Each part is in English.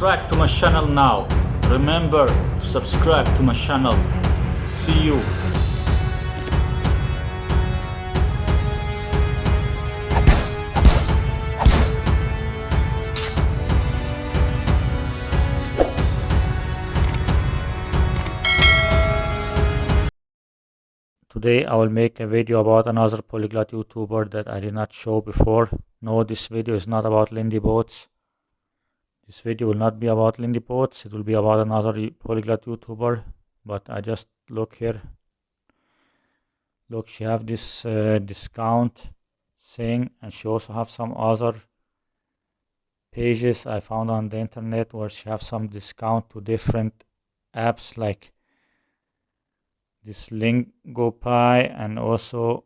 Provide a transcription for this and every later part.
Subscribe to my channel now. Remember to subscribe to my channel. See you. Today I will make a video about another polyglot YouTuber that I did not show before. No, this video is not about Lindy Boats. This video will not be about Lindy Boats. It will be about another polyglot YouTuber. But I just look here. Look, she have this discount thing, and she also have some other pages I found on the internet where she have some discount to different apps like this Lingopie, and also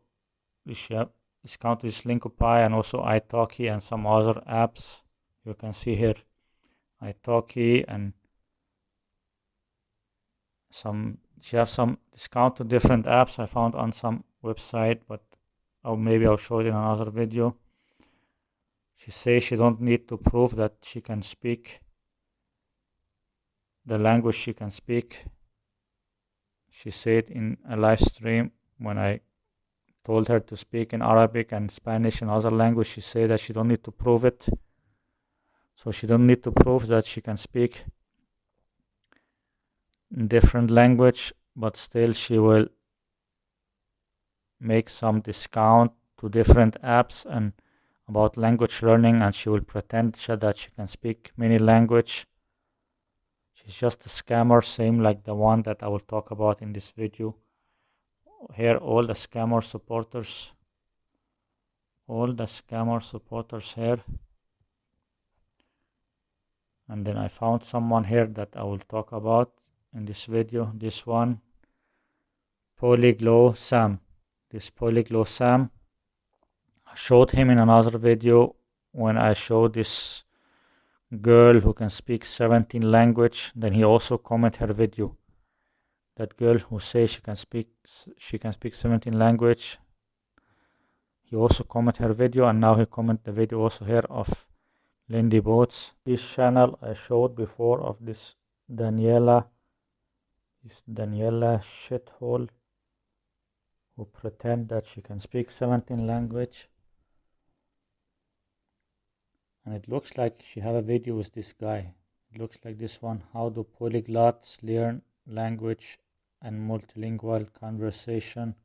she have discount to this Lingopie and also italki and some other apps. You can see here italki, and she have some discount to different apps I found on some website, but maybe I'll show it in another video. She says she don't need to prove that she can speak the language she can speak. She said in a live stream when I told her to speak in Arabic and Spanish and other language, she said that she don't need to prove it. So she don't need to prove that she can speak in different language, but still she will make some discount to different apps and about language learning, and she will pretend that she can speak many language. She's just a scammer, same like the one that I will talk about in this video. Here all the scammer supporters. All the scammer supporters here. And then I found someone here that I will talk about in this video. This one, Polyglosam. This Polyglosam, I showed him in another video when I showed this girl who can speak 17 language. Then he also comment her video. That girl who says she can speak 17 language. He also comment her video, and now he comment the video also here of Lindy Boats. This channel I showed before of this Daniela shithole who pretend that she can speak 17 language. And it looks like she have a video with this guy. It looks like this one. How do polyglots learn language and multilingual conversation?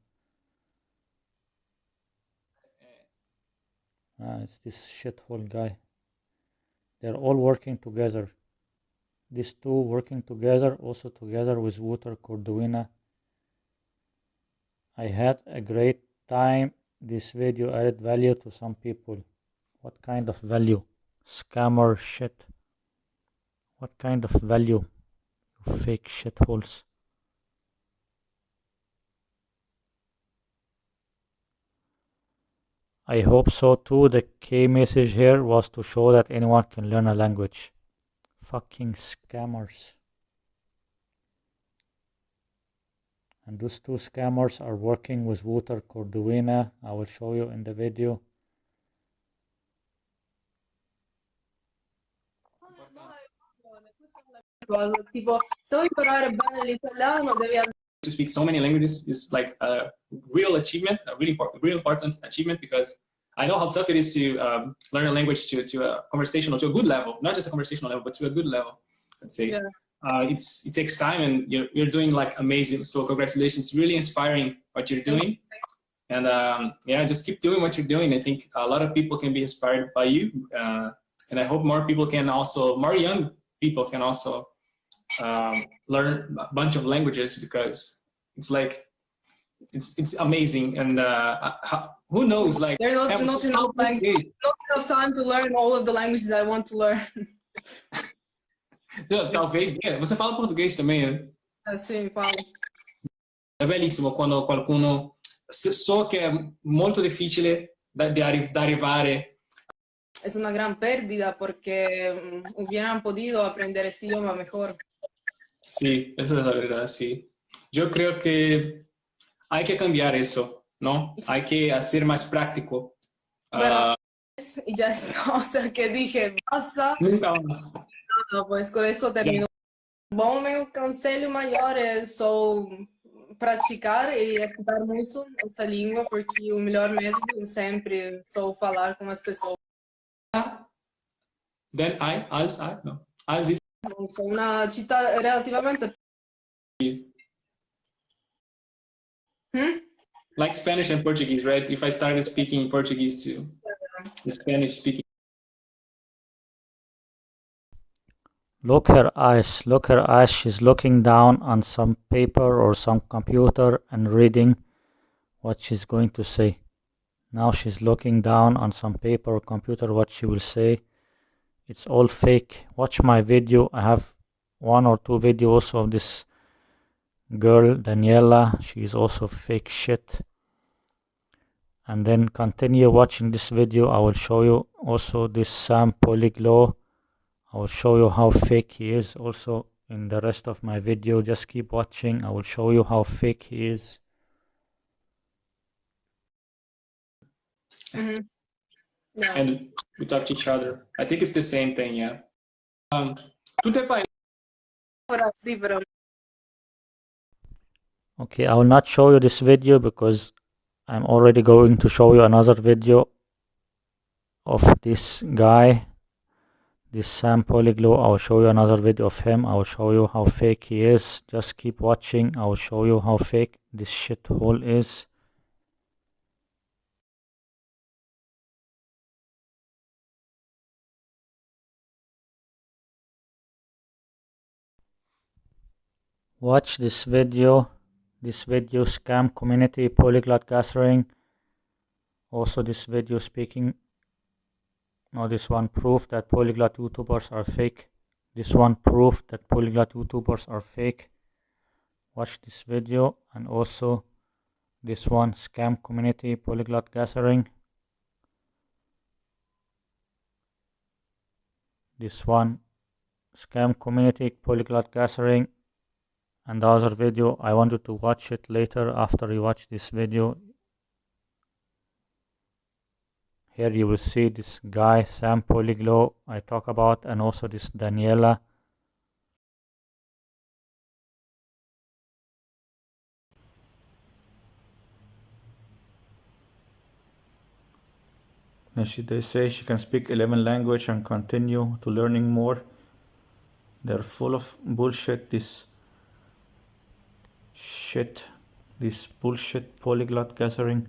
It's this shithole guy. They're all working together. These two working together, also together with Wouter Corduina. I had a great time. This video added value to some people. What kind of value? Scammer shit. What kind of value? You fake shitholes. I hope so too. The key message here was to show that anyone can learn a language. Fucking scammers. And those two scammers are working with Wouter Corduina. I will show you in the video. Tipo, se vuoi imparare bene l'italiano devi andare. To speak so many languages is like a real achievement, a really important achievement, because I know how tough it is to learn a language to a conversational, to a good level, not just a conversational level, but to a good level, let's say. Yeah. It takes time, and you're doing like amazing. So congratulations, really inspiring what you're doing. And yeah, just keep doing what you're doing. I think a lot of people can be inspired by you. And I hope more people can also, more young people can also learn a bunch of languages, because it's like it's amazing. And who knows, like There's not enough time to learn all of the languages I want to learn. Talvez, você fala português também, né? Sim, falo. È bellissimo quando qualcuno, so che è molto difficile da arrivare. Es una gran pérdida porque hubieran podido aprender este idioma mejor. Sí, esa es la verdad, sí. Yo creo que hay que cambiar eso, ¿no? Hay que hacer más práctico. Bueno, y ya está, o sea que dije, basta. Nunca más. Pois com isso termino. Bom, meu conselho maior é só praticar e escutar muito essa língua, porque o melhor método é sempre só falar com as pessoas. Then I, no. Als if Sou una città relativamente... like Spanish and Portuguese, right? If I started speaking Portuguese to the Spanish speaking. Look her eyes, look her eyes. She's looking down on some paper or some computer and reading what she's going to say. Now she's looking down on some paper or computer what she will say. It's all fake. Watch my video. I have 1 or 2 videos of this girl, Daniela. She is also fake shit. And then continue watching this video. I will show you also this Sam Polyglot. I will show you how fake he is also in the rest of my video. Just keep watching. I will show you how fake he is. No. And we talk to each other. I think it's the same thing, yeah. Tu te fai Ora sì, però Okay, I will not show you this video because I'm already going to show you another video of this guy, this Sam Polyglot. I will show you another video of him. I will show you how fake he is. Just keep watching. I will show you how fake this shithole is. Watch this video scam community polyglot gathering. Also this video speaking, no, this one proof that polyglot YouTubers are fake. This one proof that polyglot YouTubers are fake. Watch this video, and also this one scam community polyglot gathering. This one scam community polyglot gathering, and the other video I want you to watch it later after you watch this video. Here you will see this guy Sam Polyglot I talk about, and also this Daniela. And they say she can speak 11 languages and continue to learning more. They're full of bullshit, this bullshit polyglot gathering.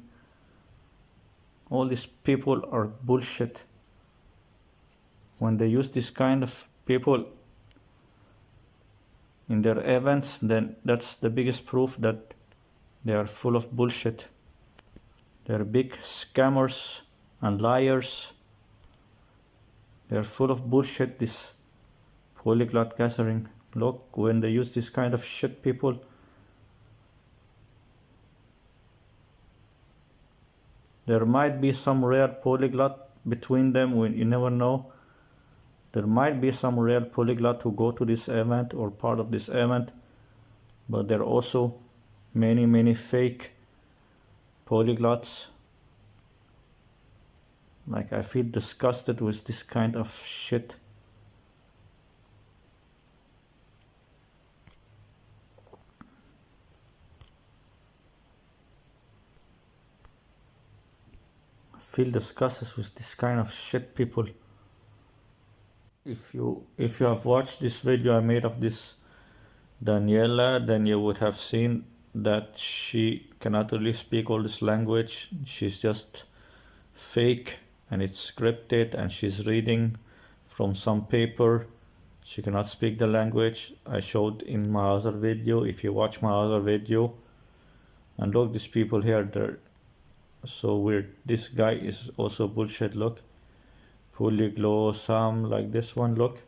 All these people are bullshit. When they use this kind of people in their events, then that's the biggest proof that they are full of bullshit. They're big scammers and liars. They're full of bullshit, this polyglot gathering. Look, when they use this kind of shit people, there might be some rare polyglot between them, when you never know. There might be some real polyglot who go to this event or part of this event, but there are also many fake polyglots. Like, I feel disgusted with this kind of shit. I feel disgusted with this kind of shit people. If you have watched this video I made of this Daniela, then you would have seen that she cannot really speak all this language. She's just fake, and it's scripted, and she's reading from some paper. She cannot speak the language. I showed in my other video, if you watch my other video. And look, these people here, they're so weird. This guy is also bullshit. Look, Polyglosam, like this one. Look,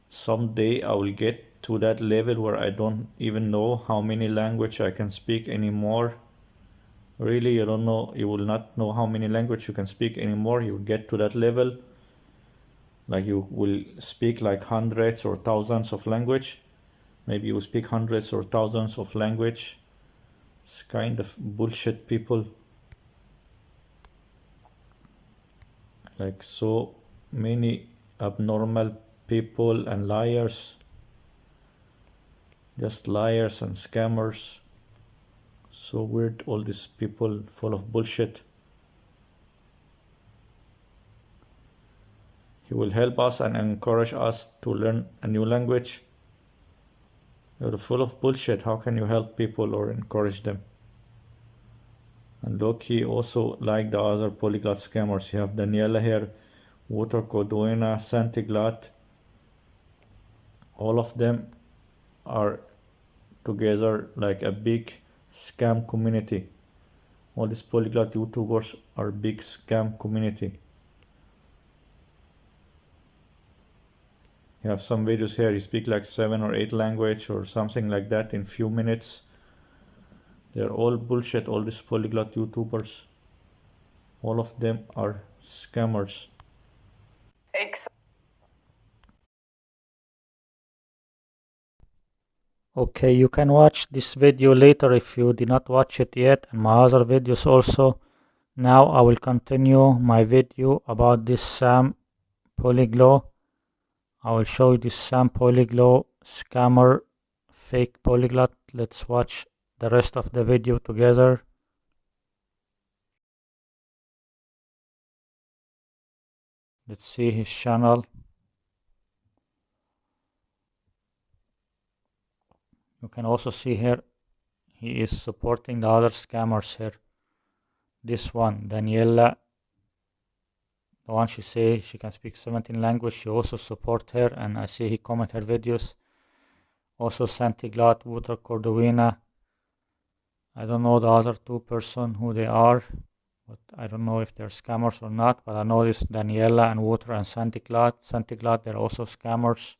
someday I will get to that level where I don't even know how many language I can speak anymore. Really, you don't know, you will not know how many language you can speak anymore. You will get to that level, like you will speak like hundreds or thousands of language. Maybe you speak hundreds or thousands of language. It's kind of bullshit people. Like, so many abnormal people and liars. Just liars and scammers. So weird, all these people full of bullshit. He will help us and encourage us to learn a new language. You're full of bullshit. How can you help people or encourage them? And look, he also, like the other polyglot scammers, you have Daniela here, Water Coduena, Santiglot. All of them are together like a big scam community. All these polyglot YouTubers are big scam community. You have some videos here, you speak like 7 or 8 language or something like that in few minutes. They're all bullshit, all these polyglot YouTubers. All of them are scammers. Okay, you can watch this video later if you did not watch it yet, and my other videos also. Now I will continue my video about this Sam Polyglot. I will show you this Sam Polyglot scammer fake polyglot. Let's watch the rest of the video together. Let's see his channel. You can also see here he is supporting the other scammers here. This one, Daniela, the one she say she can speak 17 languages, she also support her, and I see he comment her videos. Also Santiglot, Water Cordovina. I don't know the other two person who they are, but I don't know if they're scammers or not, but I know this Daniela and Water and Santiglot. Santiglot, they're also scammers.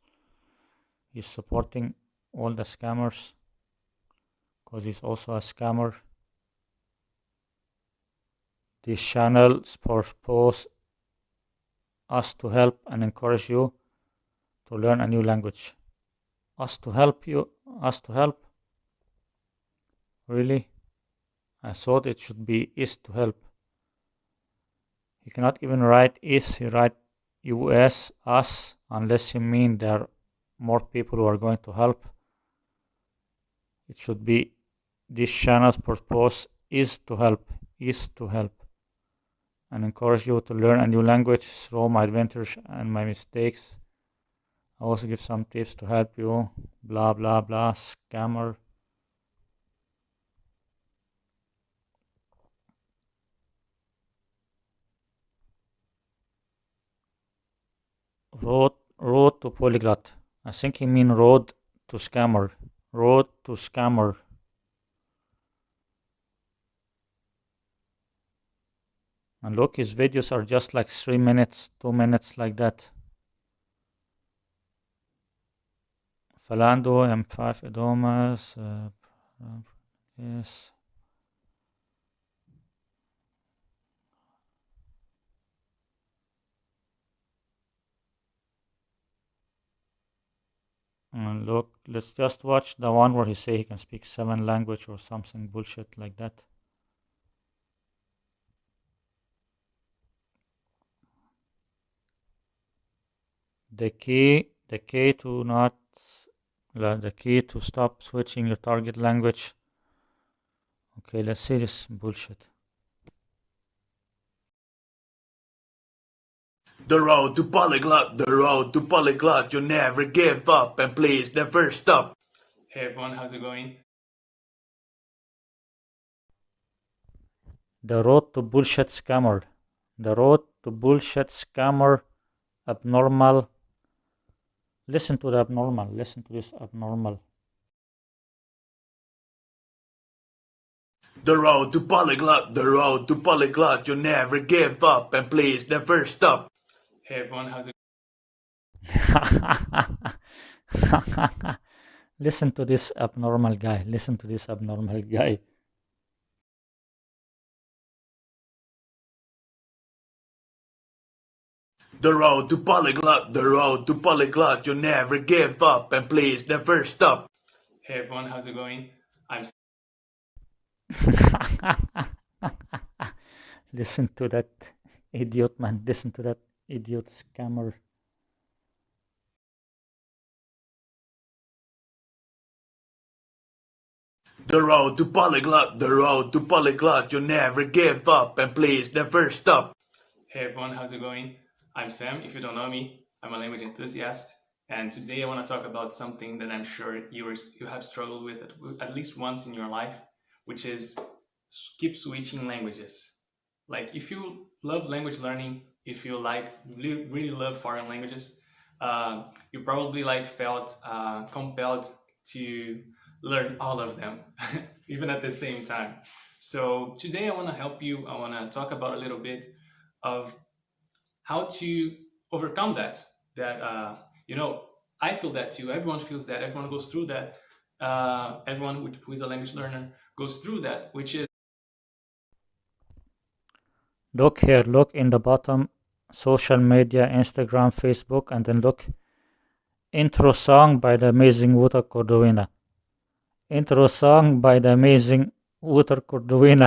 He's supporting all the scammers because he's also a scammer. This channel purpose us to help and encourage you to learn a new language. Us to help you, us to help. Really? I thought it should be is to help. You cannot even write is, you write us, us, unless you mean there are more people who are going to help. It should be this channel's purpose is to help, and encourage you to learn a new language through my adventures and my mistakes. I also give some tips to help you, blah blah blah, scammer. Road to polyglot. I think he mean road to scammer. Road to scammer. And look, his videos are just like 3 minutes, 2 minutes, like that. Falando, M5 Edomas, yes. And look, let's just watch the one where he say he can speak 7 language or something bullshit like that. The key to stop switching your target language. Okay, let's see this bullshit. The road to polyglot, you never give up, and please never stop. Hey everyone, how's it going? The road to bullshit scammer. The road to bullshit scammer. Abnormal. Listen to the abnormal. Listen to this abnormal. The road to polyglot, you never give up, and please never stop. Hey everyone, how's it Listen to this abnormal guy. Listen to this abnormal guy. The road to polyglot, you never give up, and please never stop. Hey everyone, how's it going? Listen to that idiot, man. Listen to that idiot scammer. The road to Polyglot, the road to Polyglot, you never give up and please never stop. Hey everyone, how's it going? I'm Sam. If you don't know me, I'm a language enthusiast, and today I want to talk about something that I'm sure you have struggled with at least once in your life, which is keep switching languages. Like if you love language learning, if you really love foreign languages, you probably felt compelled to learn all of them, even at the same time. So today I want to help you. I want to talk about a little bit of how to overcome that. That I feel that too. Everyone feels that. Everyone goes through that. Everyone who is a language learner goes through that, which is Look here, look in the bottom, social media, Instagram, Facebook, and then look, intro song by the amazing Uta Cordovina. Intro song by the amazing Uta Cordovina.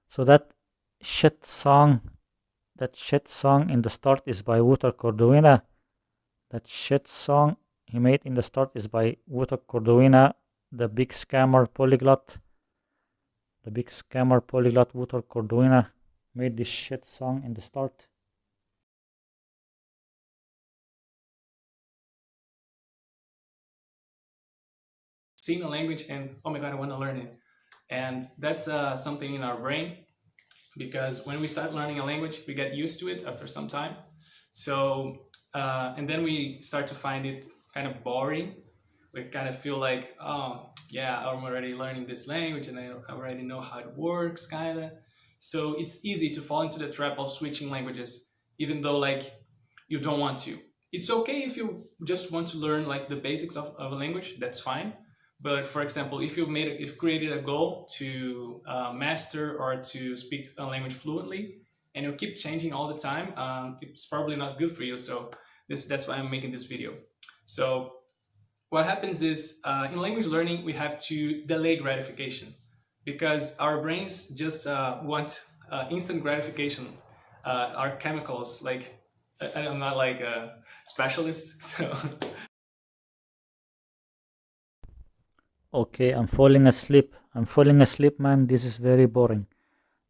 So that shit song in the start is by Uta Cordovina. That shit song he made in the start is by Uta Cordovina, the big scammer polyglot. The big scammer polyglot Uta Cordovina made this shit song in the start. seeing a language and oh my god, I want to learn it. And that's something in our brain, because when we start learning a language, we get used to it after some time. So and then we start to find it kind of boring. We kind of feel like, oh yeah, I'm already learning this language and I already know how it works, kind of. So it's easy to fall into the trap of switching languages, even though you don't want to. It's okay if you just want to learn the basics of a language, that's fine. But for example, if you've created a goal to master or to speak a language fluently, and you keep changing all the time, it's probably not good for you. So that's why I'm making this video. So what happens is in language learning, we have to delay gratification, because our brains just want instant gratification. Our chemicals, I'm not a specialist, so Okay, I'm falling asleep. I'm falling asleep, man. This is very boring.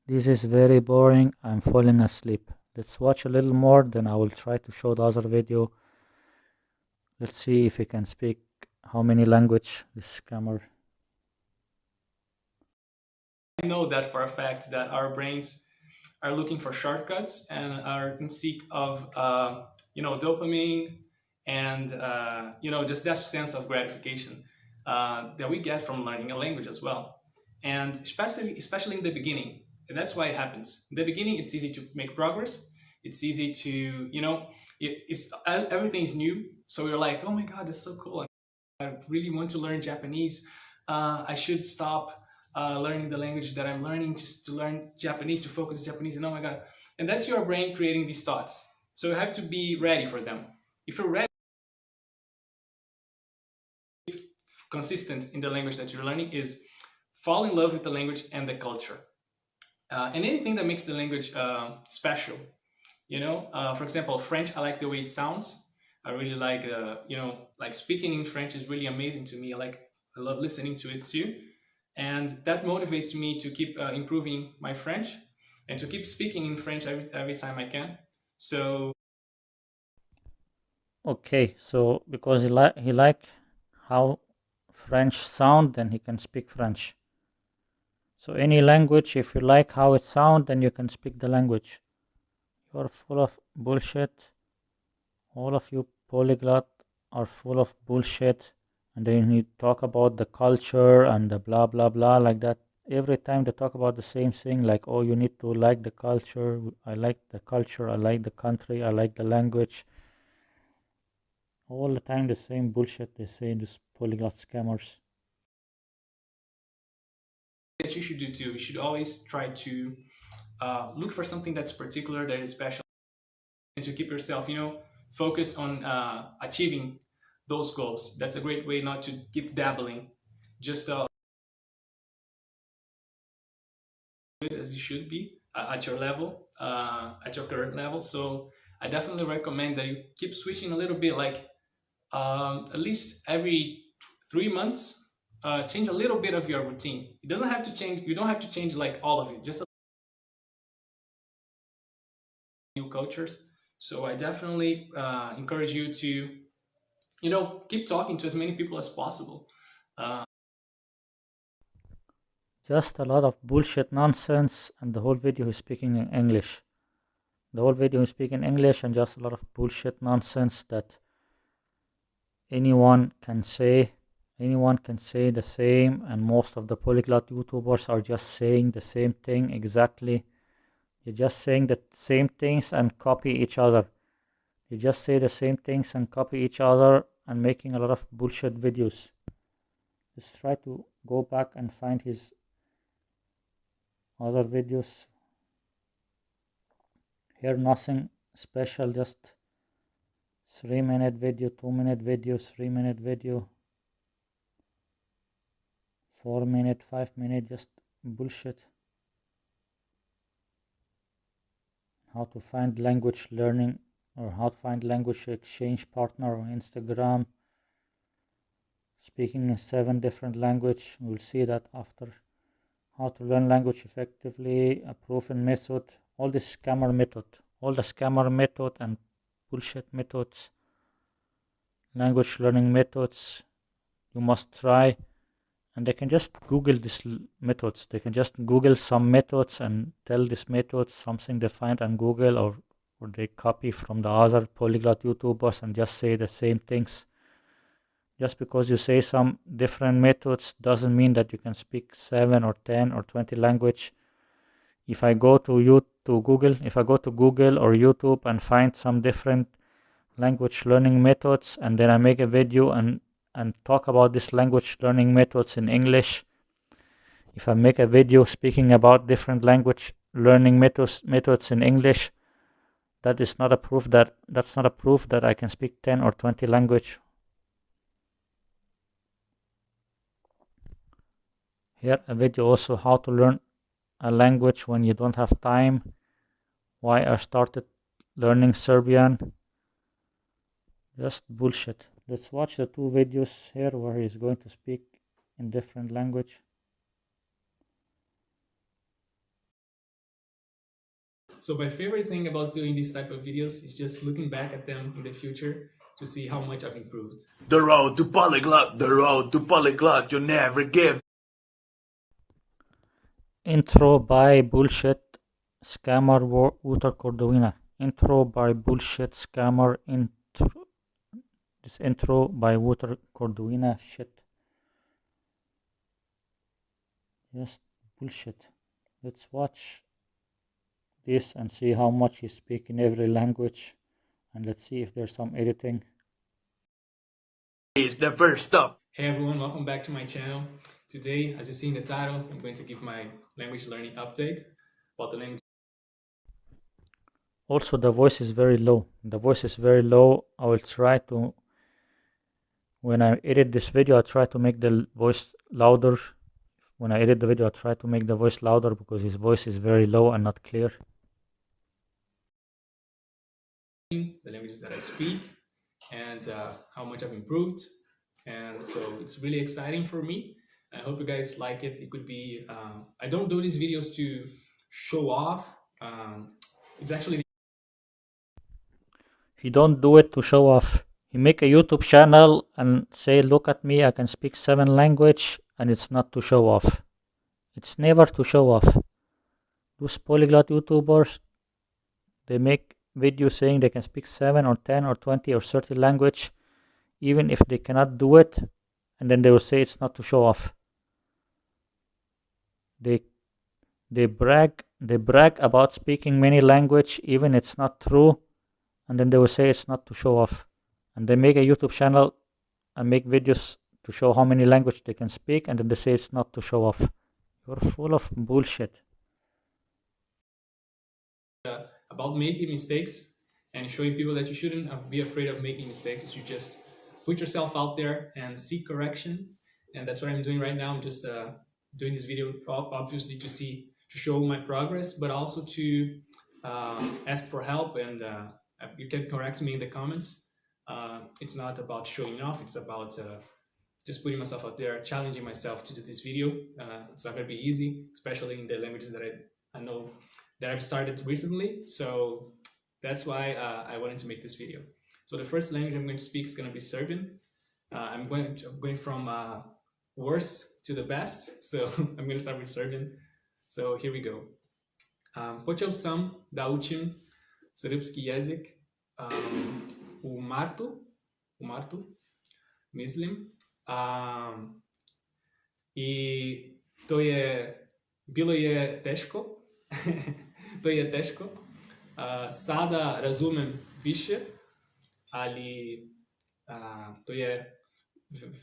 This is very boring. I'm falling asleep. Let's watch a little more, then I will try to show the other video. Let's see if he can speak how many language this scammer. I know that for a fact that our brains are looking for shortcuts and are in seek of dopamine and just that sense of gratification that we get from learning a language as well, and especially in the beginning. And that's why it happens in the beginning. It's easy to make progress. It's easy to it's everything is new, so you're like, oh my god, that's so cool, I really want to learn Japanese. I should stop learning the language that I'm learning just to learn Japanese, to focus Japanese, and oh my god. And that's your brain creating these thoughts. So you have to be ready for them. If you're ready, consistent in the language that you're learning is fall in love with the language and the culture. And anything that makes the language special. For example, French, I like the way it sounds. I really like speaking in French is really amazing to me. I love listening to it too. And that motivates me to keep improving my French and to keep speaking in French every time I can. So Okay, so because he like how French sound, then he can speak French. So any language, if you like how it sound, then you can speak the language. You're full of bullshit. All of you polyglot are full of bullshit. And then you talk about the culture and the blah blah blah like that. Every time they talk about the same thing, like, oh, you need to like the culture. I like the culture. I like the country. I like the language. All the time the same bullshit they say, these polyglot scammers. that you should do too. You should always try to look for something that's particular, that is special, and to keep yourself, focused on achieving those goals. That's a great way not to keep dabbling, just good as you should be at your level, at your current level. So I definitely recommend that you keep switching a little bit, at least every 3 months, change a little bit of your routine. It doesn't have to change. You don't have to change like all of it, just new cultures. So I definitely encourage you to, keep talking to as many people as possible. Just a lot of bullshit nonsense, and the whole video is speaking in English. The whole video is speaking English, and just a lot of bullshit nonsense that anyone can say. Anyone can say the same, and most of the polyglot YouTubers are just saying the same thing exactly. You're just saying the same things and copy each other. You just say the same things and copy each other and making a lot of bullshit videos. Let's try to go back and find his other videos. Here nothing special, just 3-minute video, 2-minute video, 3-minute video, 4-minute, 5-minute, just bullshit. How to find language learning or how to find language exchange partner on Instagram. Speaking in 7 different languages. We'll see that after. How to learn language effectively, a proven method, all the scammer method and bullshit methods, language learning methods you must try. And they can just Google these methods. They can just Google some methods and tell these methods something they find on Google, or they copy from the other polyglot YouTubers and just say the same things. Just because you say some different methods doesn't mean that you can speak 7 or 10 or 20 language. If I go to Google or YouTube and find some different language learning methods, and then I make a video and talk about this language learning methods in English. If I make a video speaking about different language learning methods in English, that's not a proof that I can speak 10 or 20 language. Here a video also how to learn a language when you don't have time. Why I started learning Serbian. Just bullshit. Let's watch the 2 videos here where he's going to speak in different language. So my favorite thing about doing these type of videos is just looking back at them in the future to see how much I've improved. The road to polyglot, you never give. Intro by bullshit scammer Wouter Cordovina. Intro by bullshit scammer. This intro by Wouter Cordovina. Shit. Just bullshit. Let's watch this and see how much he speaks in every language, and let's see if there's some editing. Is the first stop. Hey everyone, welcome back to my channel. Today, as you see in the title, I'm going to give my language learning update about the language. Also, the voice is very low. I will try to, when I edit this video, I'll try to make the voice louder. When I edit the video, I'll try to make the voice louder because his voice is very low and not clear. The languages that I speak and how much I've improved. And so it's really exciting for me. I hope you guys like it. It could be, I don't do these videos to show off. It's actually... He don't do it to show off. He make a YouTube channel and say, look at me, I can speak 7 language, and it's not to show off. It's never to show off. Those polyglot YouTubers, they make videos saying they can speak 7 or 10 or 20 or 30 language, even if they cannot do it, and then they will say it's not to show off. They brag about speaking many language, even it's not true, and then they will say it's not to show off. And they make a YouTube channel and make videos to show how many language they can speak, and then they say it's not to show off. You're full of bullshit. About making mistakes and showing people that you shouldn't be afraid of making mistakes. You just put yourself out there and seek correction, and that's what I'm doing right now. I'm just doing this video obviously to show my progress, but also to ask for help, and you can correct me in the comments. It's not about showing off, it's about just putting myself out there, challenging myself to do this video. It's not going to be easy, especially in the languages that I know that I've started recently. So that's why I wanted to make this video. So the first language I'm going to speak is going to be Serbian. I'm going from worst to the best. So I'm going to start with Serbian. So here we go. Počeo sam da učim srpski jezik u martu, mislim. I bilo je teško. To je teško. Sada razumem više, ali to je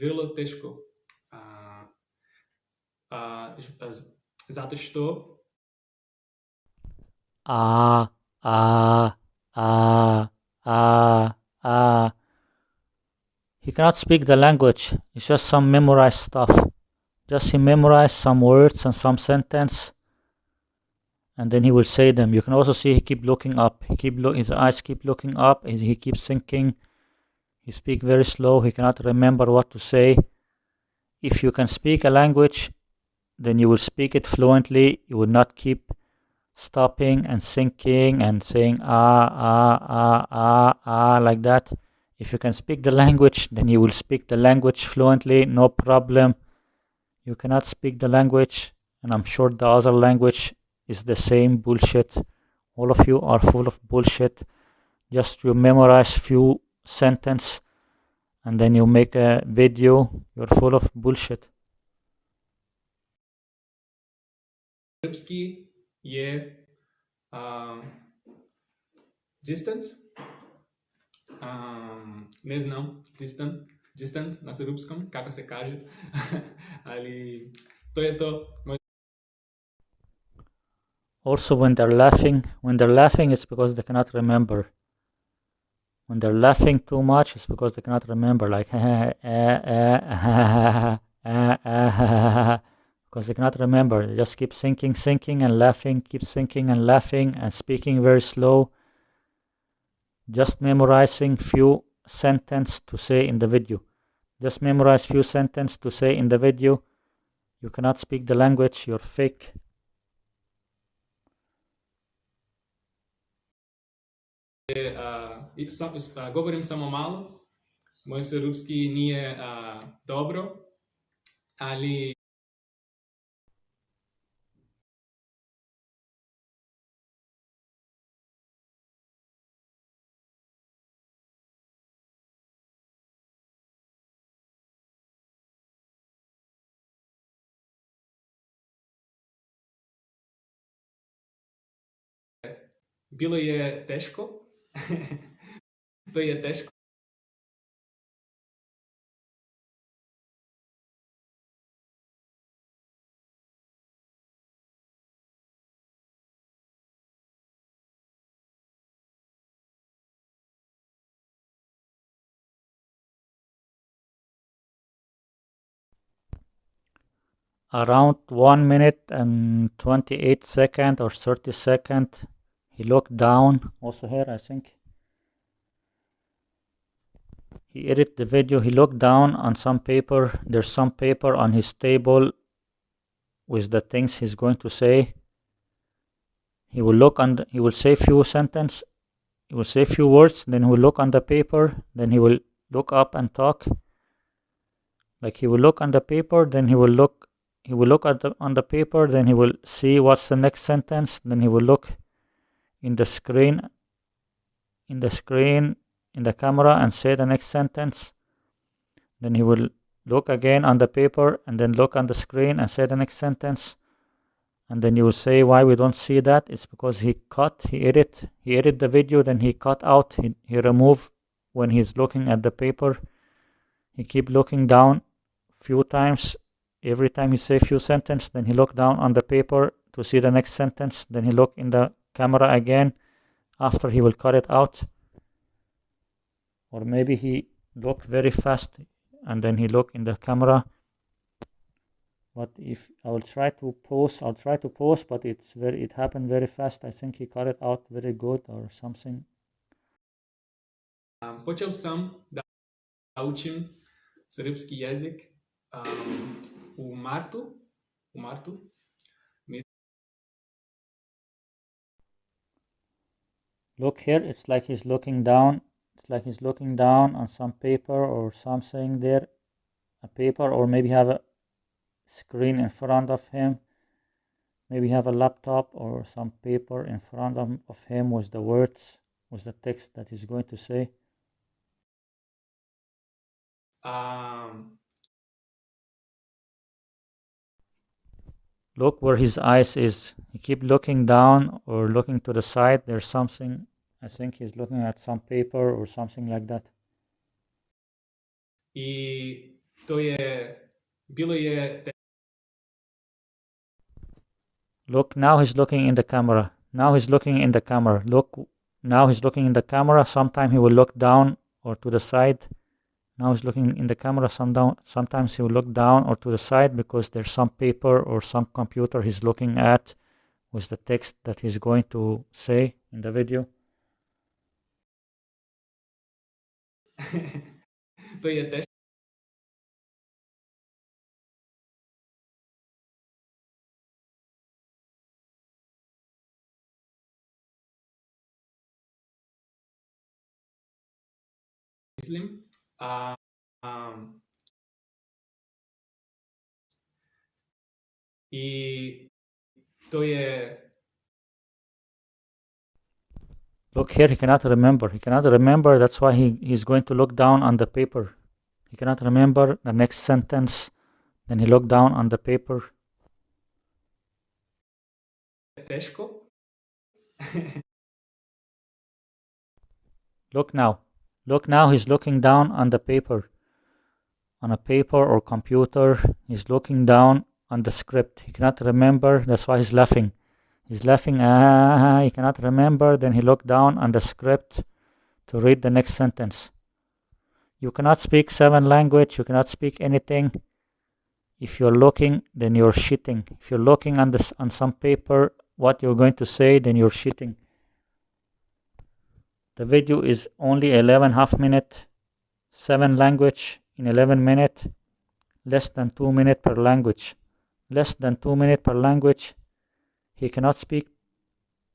vrlo teško. Zato što Ah, ah, ah, ah, ah. He cannot speak the language. It's just some memorized stuff. Just he memorized some words and some sentence, and then he will say them. You can also see he keep looking up. His eyes keep looking up. He keeps thinking. He speak very slow. He cannot remember what to say. If you can speak a language, then you will speak it fluently. You will not keep stopping and thinking and saying like that. If you can speak the language, then you will speak the language fluently, no problem. You cannot speak the language, and I'm sure the other language is the same bullshit. All of you are full of bullshit. Just you memorize few sentence and then you make a video. You're full of bullshit. srpski je distant. Ne znam, distant na srpskom, kako se kaže. Ali to je to. Also, when they're laughing, it's because they cannot remember. When they're laughing too much, it's because they cannot remember, like because they cannot remember. They just keep thinking and laughing, keep thinking and laughing and speaking very slow. Just memorizing few sentences to say in the video. Just memorize few sentences to say in the video. You cannot speak the language, you're fake. Govorim samo malo. Moj srpski nije dobro, ali bilo je teško. To je teško. Around 1 minute and 28 seconds or 30 seconds, he looked down. Also here, I think. He edited the video. He looked down on some paper. There's some paper on his table with the things he's going to say. He will look on. He will say few sentences. He will say few words. Then he will look on the paper. Then he will look up and talk. Like he will look on the paper. Then he will look. He will look at on the paper. Then he will see what's the next sentence. Then he will look in the screen. In the camera and say the next sentence. Then he will look again on the paper and then look on the screen and say the next sentence. And then you will say why we don't see that. It's because he edit the video, then he cut out, he remove when he's looking at the paper. He keep looking down few times. Every time he say few sentence, then he look down on the paper to see the next sentence. Then he look in the camera again. After he will cut it out. Or maybe he look very fast and then he look in the camera. But if I will try to pause, but it happened very fast. I think he cut it out very good or something. Počeo sam da učim srpski jezik O Marto. Look here, it's like he's looking down. It's like he's looking down on some paper or something there. A paper, or maybe have a screen in front of him. Maybe have a laptop or some paper in front of him with the words, with the text that he's going to say. Look where his eyes is. He keep looking down or looking to the side. There's something. I think he's looking at some paper or something like that. I to je, bilo je Look, now he's looking in the camera. Now he's looking in the camera. Look, now he's looking in the camera. Sometime he will look down or to the side. Now he's looking in the camera. Sometimes he will look down or to the side because there's some paper or some computer he's looking at with the text that he's going to say in the video. to je težko. Mislim. I to je. Look here, he cannot remember. He cannot remember. That's why he's going to look down on the paper. He cannot remember the next sentence. Then he looked down on the paper. Težko. Look now. Look now, he's looking down on the paper. On a paper or computer. He's looking down on the script. He cannot remember. That's why he's laughing. He's laughing. He cannot remember. Then he looked down on the script to read the next sentence. You cannot speak 7 language. You cannot speak anything. If you're looking, then you're shitting. If you're looking on some paper, what you're going to say, then you're shitting. The video is only 11.5 minutes, 7 language in 11 minutes, less than 2 minutes per language. Less than 2 minutes per language. He cannot speak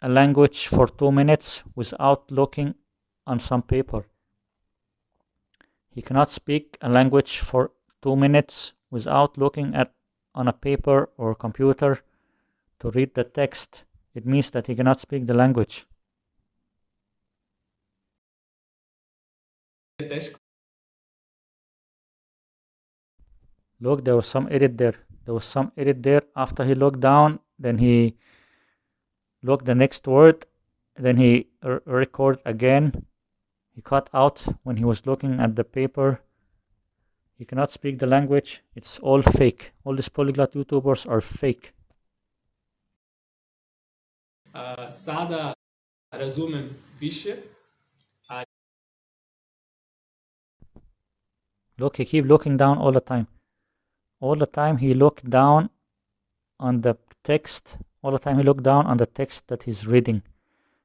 a language for 2 minutes without looking on some paper. He cannot speak a language for 2 minutes without looking on a paper or computer to read the text. It means that he cannot speak the language. Look, there was some edit there. There was some edit there. After he looked down, then he looked the next word, then he record again. He cut out when he was looking at the paper. He cannot speak the language. It's all fake. All these polyglot YouTubers are fake. Sada razumem više. Look, he keep looking down all the time. All the time he looked down on the text. All the time he looked down on the text that he's reading.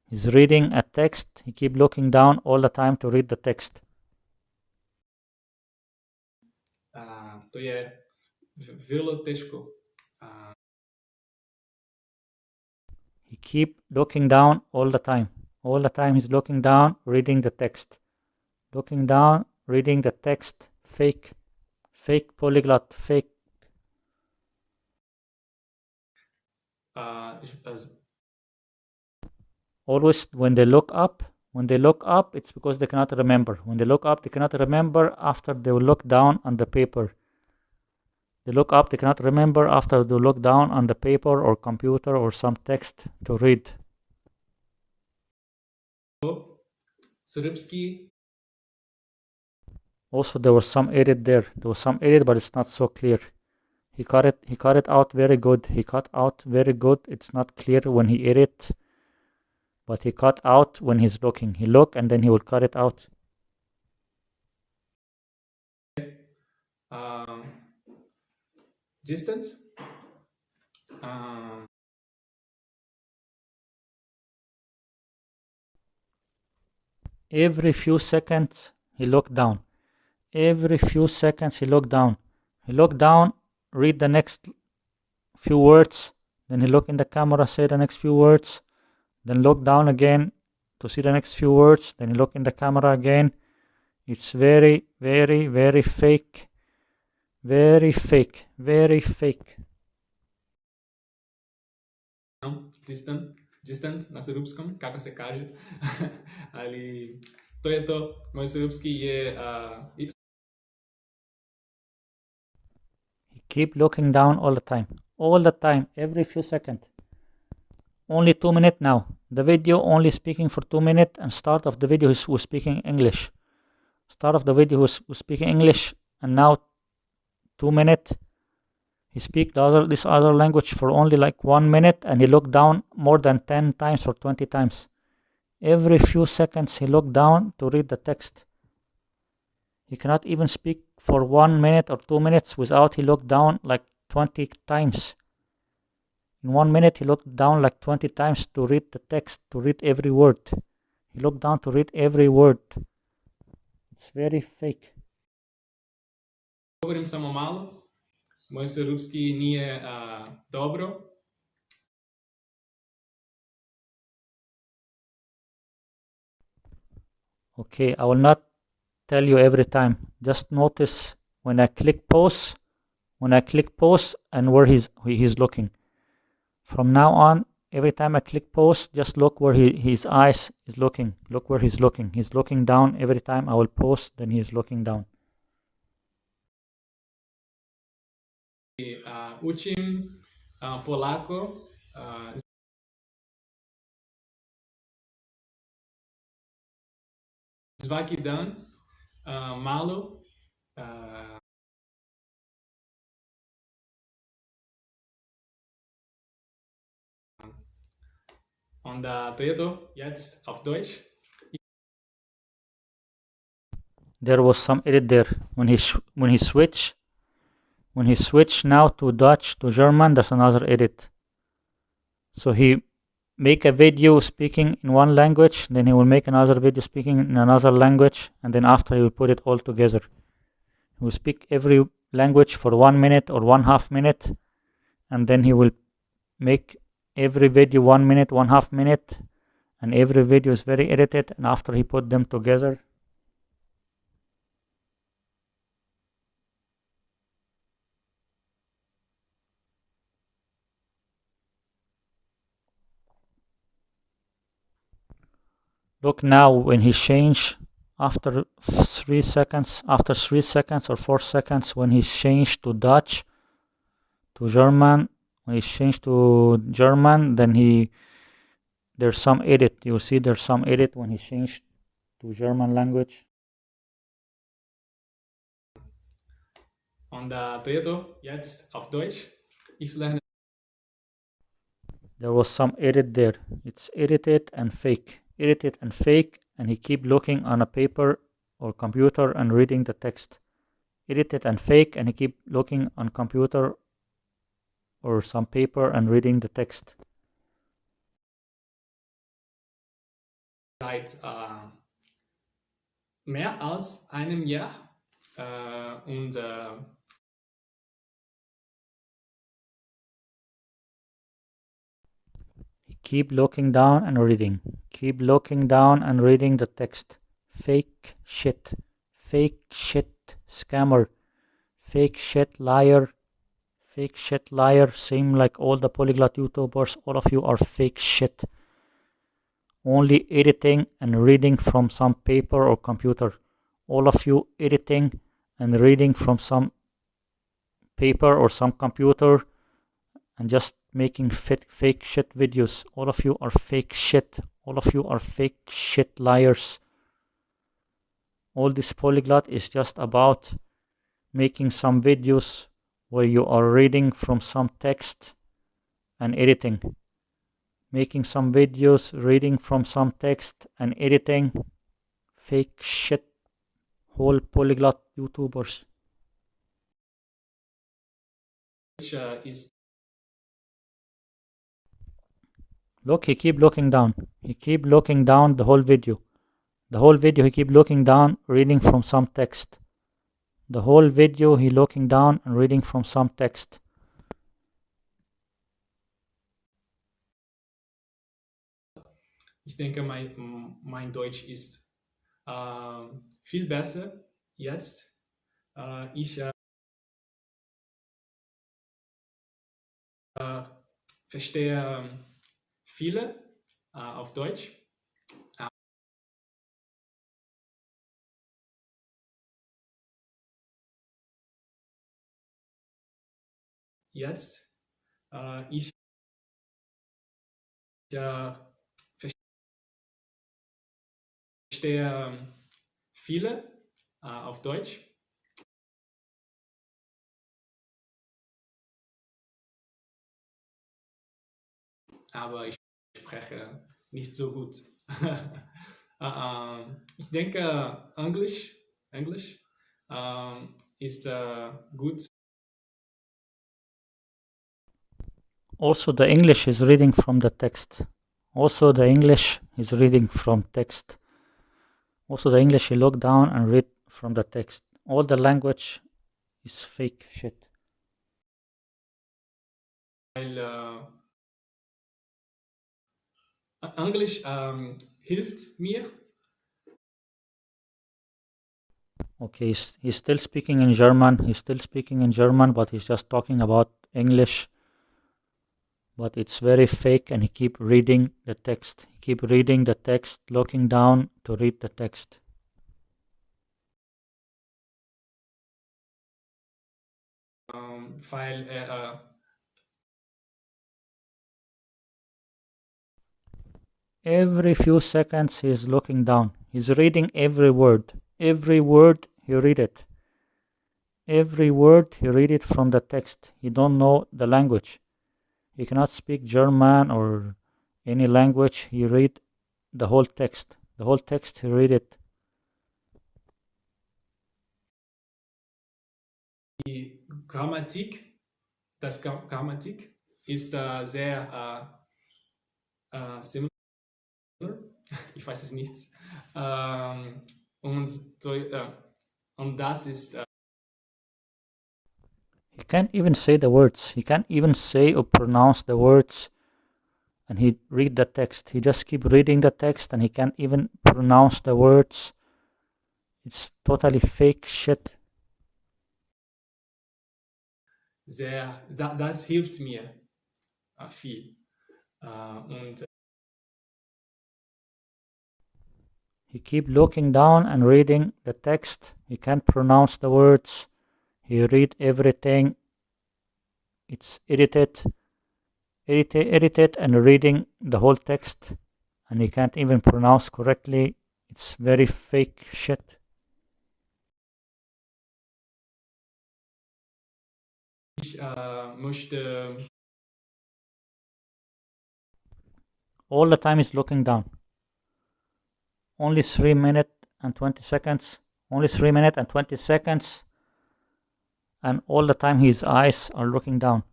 He's reading a text. He keep looking down all the time to read the text. To je vrlo težko. He keep looking down all the time. All the time he's looking down, reading the text. Looking down, reading the text. Fake. Fake polyglot. Fake. Always when they look up, it's because they cannot remember. When they look up, they cannot remember after they look down on the paper. They look up, they cannot remember after they look down on the paper or computer or some text to read. Srpski. Also, there was some edit there. There was some edit, but it's not so clear. He cut it out very good. He cut out very good. It's not clear when he edit, but he cut out when he's looking. He look and then he will cut it out. Distant. Every few seconds he looked down. Every few seconds he looked down. He look down, read the next few words, then he look in the camera, say the next few words, then look down again to see the next few words, then he look in the camera again. It's very, very, very fake. Very fake. Very fake. Distant na srpskom, kako se kaže. Ali to je to. Moj srpski je He keep looking down all the time. All the time, every few seconds. Only 2 minutes now. The video only speaking for 2 minutes, and start of the video was speaking English. Start of the video was speaking English, and now 2 minutes. He speak this other language for only like 1 minute, and he look down more than 10 times or 20 times. Every few seconds he look down to read the text. He cannot even speak for 1 minute or 2 minutes without he look down like 20 times. In 1 minute he looked down like 20 times to read the text, to read every word. He looked down to read every word. It's very fake. Govorim samo malo. Moj srpski nije dobro. Okay, I will not tell you every time. Just notice when I click pause, and where he's looking. From now on, every time I click pause, just look where his eyes is looking. Look where he's looking. He's looking down every time I will pause, then he's looking down. Učim polako. Svaki dan malo. Onda to je to. Jetzt auf Deutsch. There was some edit there. When he switch now to Dutch to German, there's another edit. So he make a video speaking in one language, then he will make another video speaking in another language, and then after he will put it all together. He will speak every language for 1 minute or 1/2 minute, and then he will make every video 1 minute, 1/2 minute, and every video is very edited, and after he put them together, look now when he change after 3 seconds or 4 seconds, when he changed to Dutch to German, when he changed to German, then there's some edit. You'll see there's some edit when he changed to German language. Und to je to. Jetzt auf Deutsch. Ich lerne. There was some edit there. It's edited and fake. Edited and fake, and he keep looking on a paper or computer and reading the text. Edited and fake, and he keep looking on computer or some paper and reading the text. Seit mehr als einem Jahr und Keep looking down and reading. Keep looking down and reading the text. Fake shit. Fake shit scammer. Fake shit liar. Fake shit liar. Same like all the polyglot YouTubers. All of you are fake shit. Only editing and reading from some paper or computer. All of you editing and reading from some paper or some computer and just making fake shit videos. All of you are fake shit. All of you are fake shit liars. All this polyglot is just about making some videos where you are reading from some text and editing. Making some videos, reading from some text and editing. Fake shit. Whole polyglot YouTubers. which is Look, he keep looking down. He keep looking down the whole video. The whole video he keep looking down, reading from some text. The whole video he looking down and reading from some text. Ich denke, mein Deutsch ist viel besser jetzt. Ich verstehe viele auf Deutsch. Jetzt. Ich verstehe viele auf Deutsch. Aber ich spreche nicht so gut. Ich denke, Englisch ist gut. Also the English is reading from the text. Also the English is reading from text. Also the English you look down and read from the text. All the language is fake shit. Weil Englisch hilft mir. Okay, he's still speaking in German. He's still speaking in German, but he's just talking about English. But it's very fake, and he keep reading the text. He keep reading the text, looking down to read the text. Weil every few seconds he is looking down. He's reading every word. Every word he read it. Every word he read it from the text. He don't know the language. He cannot speak German or any language. He read the whole text. The whole text he read it. die Grammatik, das Grammatik ist sehr similar. Ich weiß es nicht. Und das ist He can't even say the words. He can't even say or pronounce the words. And he read the text. He just keep reading the text and he can't even pronounce the words. It's totally fake shit. das hilft mir viel. Und he keep looking down and reading the text. He can't pronounce the words. He read everything. It's edited and reading the whole text, and he can't even pronounce correctly. It's very fake shit. ich möchte All the time he's looking down. Only 3 minutes and 20 seconds. Only 3 minutes and 20 seconds. And all the time his eyes are looking down.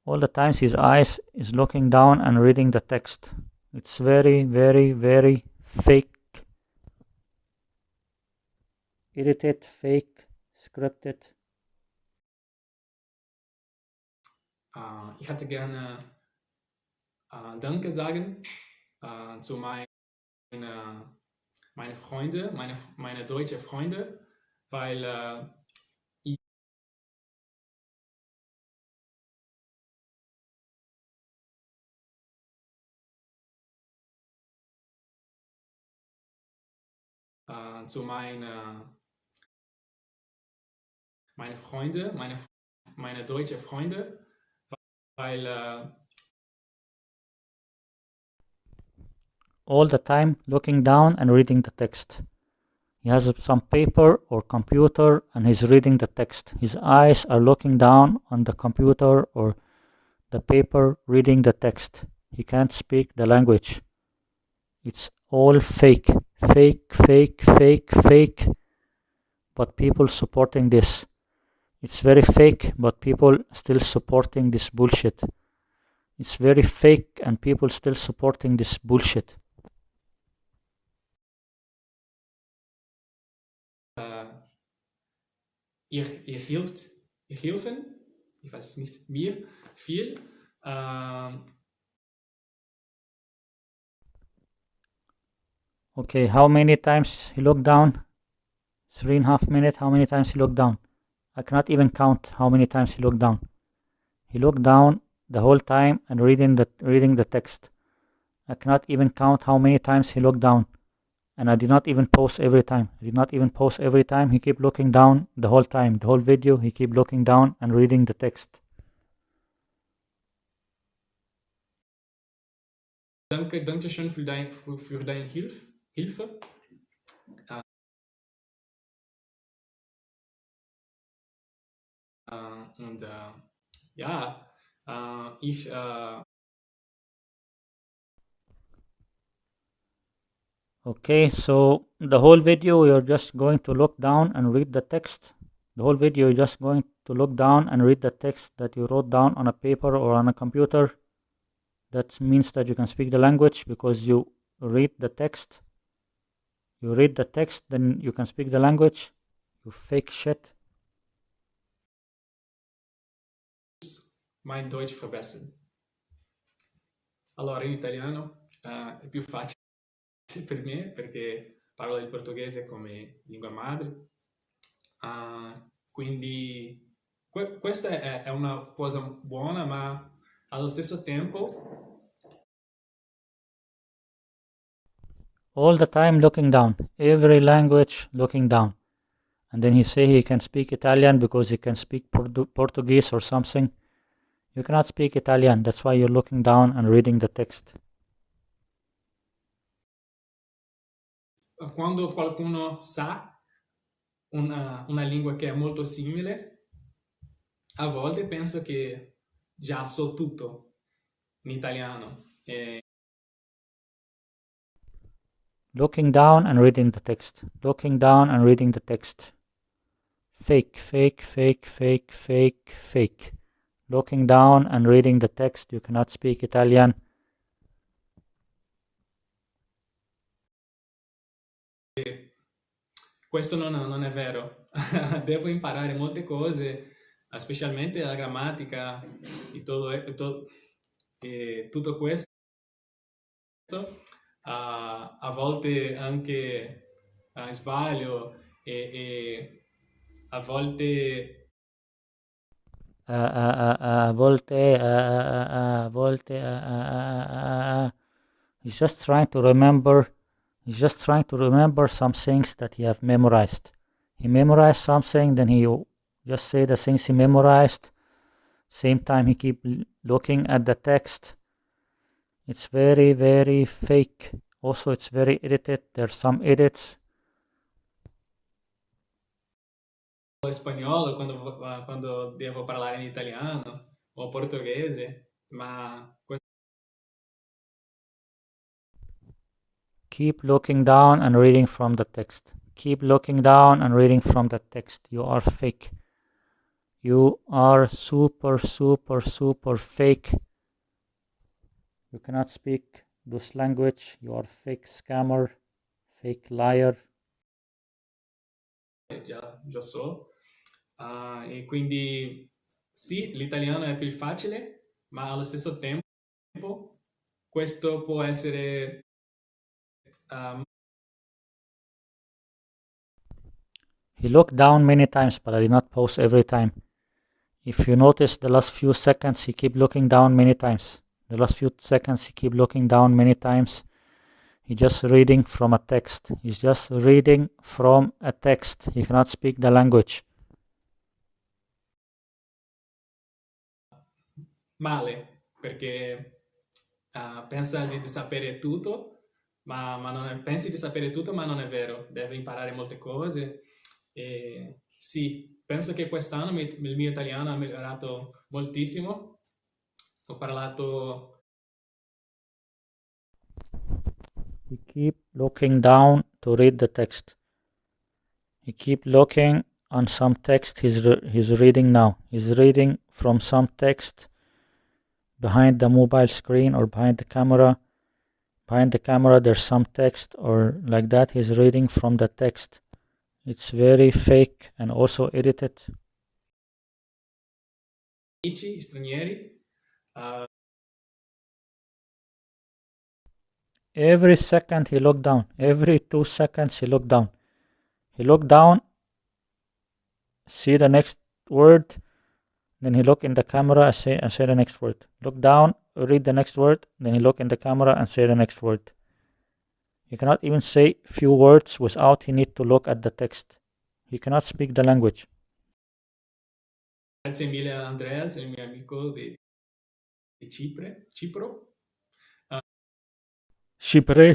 All the times his eyes is looking down and reading the text. It's very, very, very fake. Edited, fake, scripted. Ich hätte gerne Danke sagen zu meine Freunde, meine deutsche Freunde, weil zu meine Freunde, meine deutsche Freunde, weil all the time looking down and reading the text. He has some paper or computer and he's reading the text. His eyes are looking down on the computer or the paper reading the text. He can't speak the language. It's all fake. Fake, fake, fake, fake. But people supporting this. It's very fake, but people still supporting this bullshit. It's very fake and people still supporting this bullshit. ihr helfen, ich weiß es nicht, mir viel. Okay, how many times he looked down? 3.5 minutes. How many times he looked down? I cannot even count how many times he looked down. He looked down the whole time and reading the text. I cannot even count how many times he looked down. And I did not even pause every time. He kept looking down the whole time. The whole video, he kept looking down and reading the text. Danke schön für deine Hilfe. Und ja, ich Okay, so the whole video you're just going to look down and read the text. The whole video you're just going to look down and read the text that you wrote down on a paper or on a computer. That means that you can speak the language because you read the text. You read the text, then you can speak the language. You fake shit. mein Deutsch verbessern. Allora, in italiano è più facile per me perché parlo il portoghese come lingua madre. Quindi questa è una cosa buona, ma allo stesso tempo All the time looking down. Every language looking down. And then he say he can speak Italian because he can speak Portuguese or something. You cannot speak Italian. That's why you're looking down and reading the text. quando qualcuno sa una lingua che è molto simile, a volte penso che già so tutto in italiano. Looking down and reading the text. Looking down and reading the text. Fake, fake, fake, fake, fake, fake. Looking down and reading the text. You cannot speak Italian. Questo non è vero. Devo imparare molte cose, specialmente la grammatica e tutto questo. A volte anche sbaglio e a volte He's just trying to remember. He's just trying to remember some things that he have memorized. He memorized something, then he just say the things he memorized. Same time he keep looking at the text. It's very, very fake. Also, it's very edited. There's some edits. spagnolo quando devo parlare in italiano o portoghese, ma Keep looking down and reading from the text. Keep looking down and reading from the text. You are fake. You are super, super, super fake. You cannot speak this language. You are fake scammer, fake liar. già so. E quindi sì, l'italiano è più facile, ma allo stesso tempo questo può essere He looked down many times, but I did not pause every time. If you notice the last few seconds, he keep looking down many times. The last few seconds, he keep looking down many times. He's just reading from a text. He's just reading from a text. He cannot speak the language. male, perché pensa di sapere tutto, ma non è, pensi di sapere tutto, ma non è vero. Deve imparare molte cose. E sì, penso che quest'anno il mio italiano ha migliorato moltissimo. Ho parlato. He keep looking down to read the text. He keep looking on some text he's reading now. He's reading from some text behind the mobile screen or behind the camera. Behind the camera there's some text or like that. He's reading from the text. It's very fake and also edited. amici stranieri. Every second he looked down. Every 2 seconds he looked down. He looked down, see the next word, then he look in the camera and say the next word. Look down, read the next word, then he look in the camera and say the next word. He cannot even say few words without he need to look at the text. He cannot speak the language. Grazie mille a Andreas, il mio amico di Cipro. Chypre.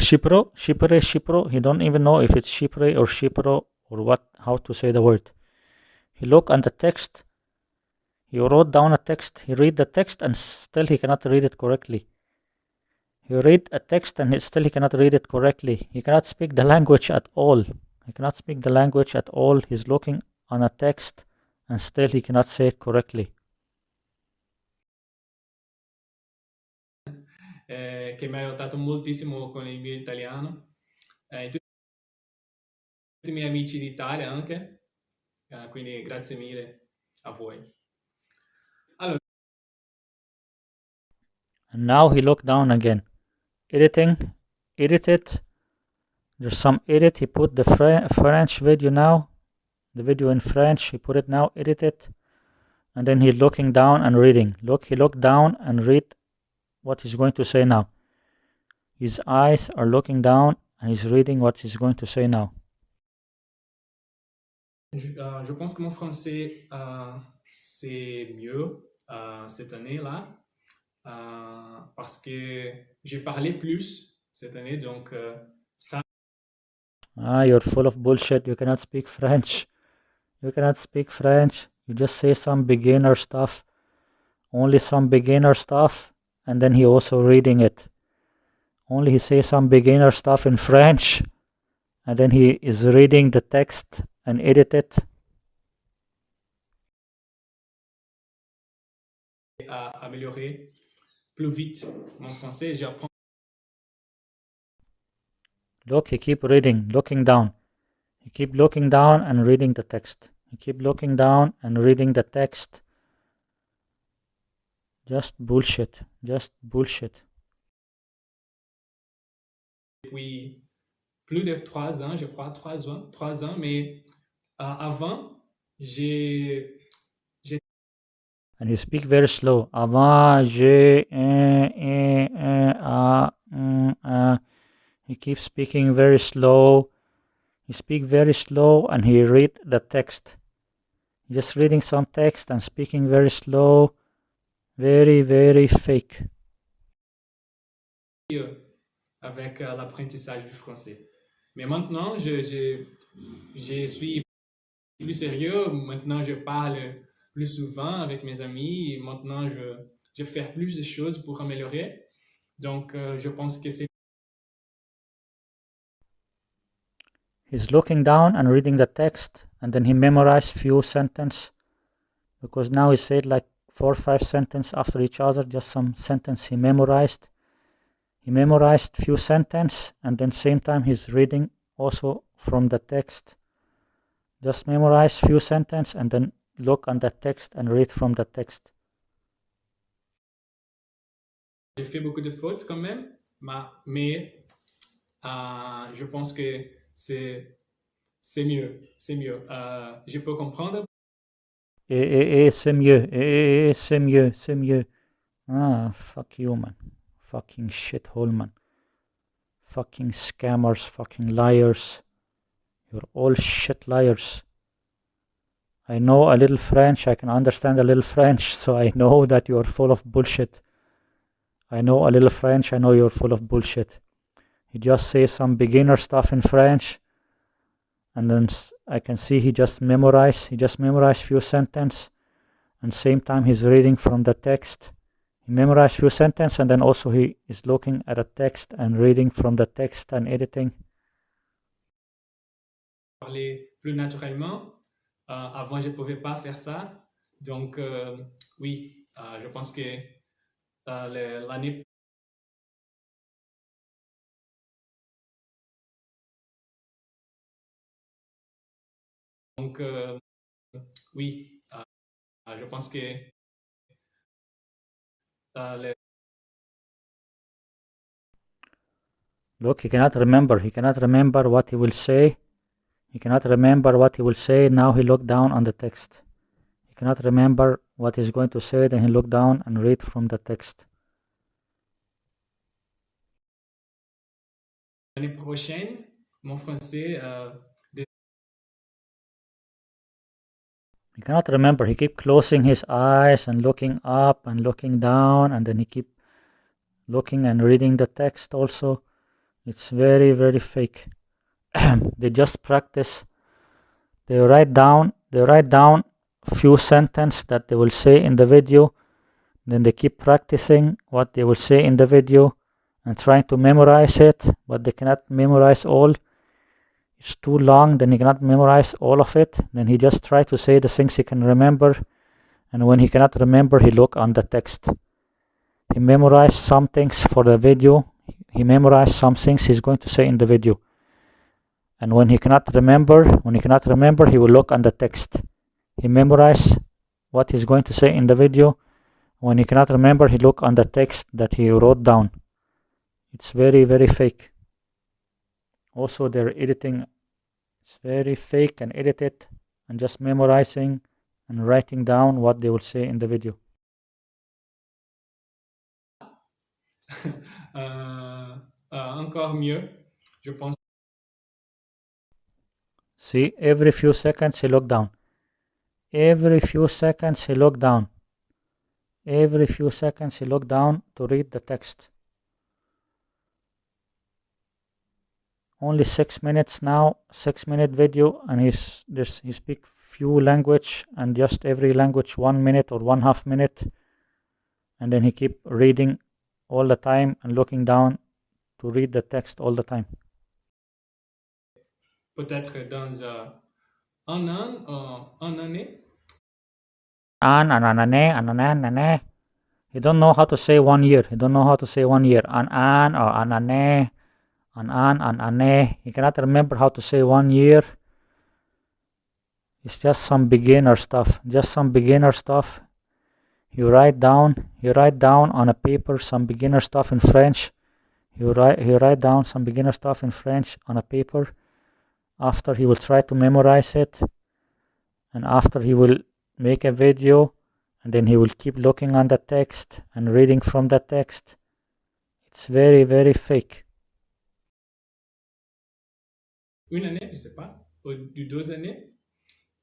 He don't even know if it's Chypre or Chypro or what, how to say the word. He look at the text. He wrote down a text. He read the text and still he cannot read it correctly. He read a text and still he cannot read it correctly. He cannot speak the language at all. He cannot speak the language at all. He's looking on a text and still he cannot say it correctly. Che mi ha aiutato moltissimo con il mio italiano. Tutti i miei amici d'Italia anche. Quindi grazie mille a voi. Allora, And now he looked down again. Editing, edited. There's some edit. He put the French video now. The video in French. He put it now, edited. And then he's looking down and reading. Look, he looked down and read what he's going to say now. His eyes are looking down and he's reading what he's going to say now. je pense que mon français, c'est mieux cette année-là. Parce que j'ai parlé plus cette année, donc ça. You're full of bullshit. You cannot speak French. You cannot speak French. You just say some beginner stuff. Only some beginner stuff. And then he also reading it. Only he says some beginner stuff in French. And then he is reading the text and edit it. À améliorer plus vite mon français, j'apprends. Look, he keep reading, looking down. He keep looking down and reading the text. He keep looking down and reading the text. Just bullshit. Just bullshit. Depuis plus de 3 ans, je crois, 3 ans, mais avant, j'ai. And he speak very slow. Avant, je, He keeps speaking very slow. He speak very slow and he read the text. Just reading some text and speaking very slow. Very, very fake. Avec l'apprentissage du français. Mais maintenant, je suis plus sérieux. Maintenant, je parle plus souvent avec mes amis. Et maintenant, je fais plus de choses pour améliorer. Donc, je pense que c'est. He's looking down and reading the text, and then he memorized few sentences, because now he said like 4 or 5 sentences after each other, just some sentence he memorized. He memorized few sentences, and then same time he's reading also from the text. Just memorize few sentences and then look on the text and read from the text. J'ai fait beaucoup de fautes quand même, mais je pense que c'est mieux. C'est mieux. Je peux comprendre. C'est mieux. C'est mieux. C'est mieux. Ah, fuck you, man. Fucking shithole, man. Fucking scammers, fucking liars. You're all shit liars. I know a little French, I can understand a little French, so I know that you're full of bullshit. I know a little French, I know you're full of bullshit. He just says some beginner stuff in French, and then I can see he just memorized few sentences, and same time he's reading from the text. He memorized few sentences, and then also he is looking at a text and reading from the text and editing. Parler plus naturellement. Avant, je ne pouvais pas faire ça. Donc, oui, je pense que l'année Donc, oui, je pense que les Look, he cannot remember. He cannot remember what he will say. He cannot remember what he will say. Now he looked down on the text. He cannot remember what he's going to say. Then he look down and read from the text. l'année prochaine, mon français, He cannot remember. He keep closing his eyes and looking up and looking down, and then he keep looking and reading the text also. It's very, very fake. They just practice. They write down few sentences that they will say in the video. Then they keep practicing what they will say in the video and trying to memorize it, but they cannot memorize all. It's too long, then he cannot memorize all of it. Then he just try to say the things he can remember, and when he cannot remember, he look on the text. He memorized some things for the video. He memorized some things he's going to say in the video. And when he cannot remember, he will look on the text. He memorized what he's going to say in the video. When he cannot remember, he look on the text that he wrote down. It's very, very fake. Also, they're editing. It's very fake and edited, and just memorizing and writing down what they will say in the video. encore mieux, je pense. See, every few seconds he look down. Every few seconds he look down. Every few seconds he look down to read the text. Only 6 minutes now, 6-minute video, and he speak few language, and just every language 1 minute or 1/2 minute, and then he keep reading all the time and looking down to read the text all the time. Peut-être dans un an, une année. Anane. He don't know how to say 1 year. He don't know how to say 1 year. An or anane. Anane. He cannot remember how to say 1 year. It's just some beginner stuff. You write down on a paper some beginner stuff in French. He write down some beginner stuff in French on a paper. After he will try to memorize it, and after he will make a video, and then he will keep looking on the text and reading from the text. It's very, very fake. Une année, je sais pas, ou 2 années,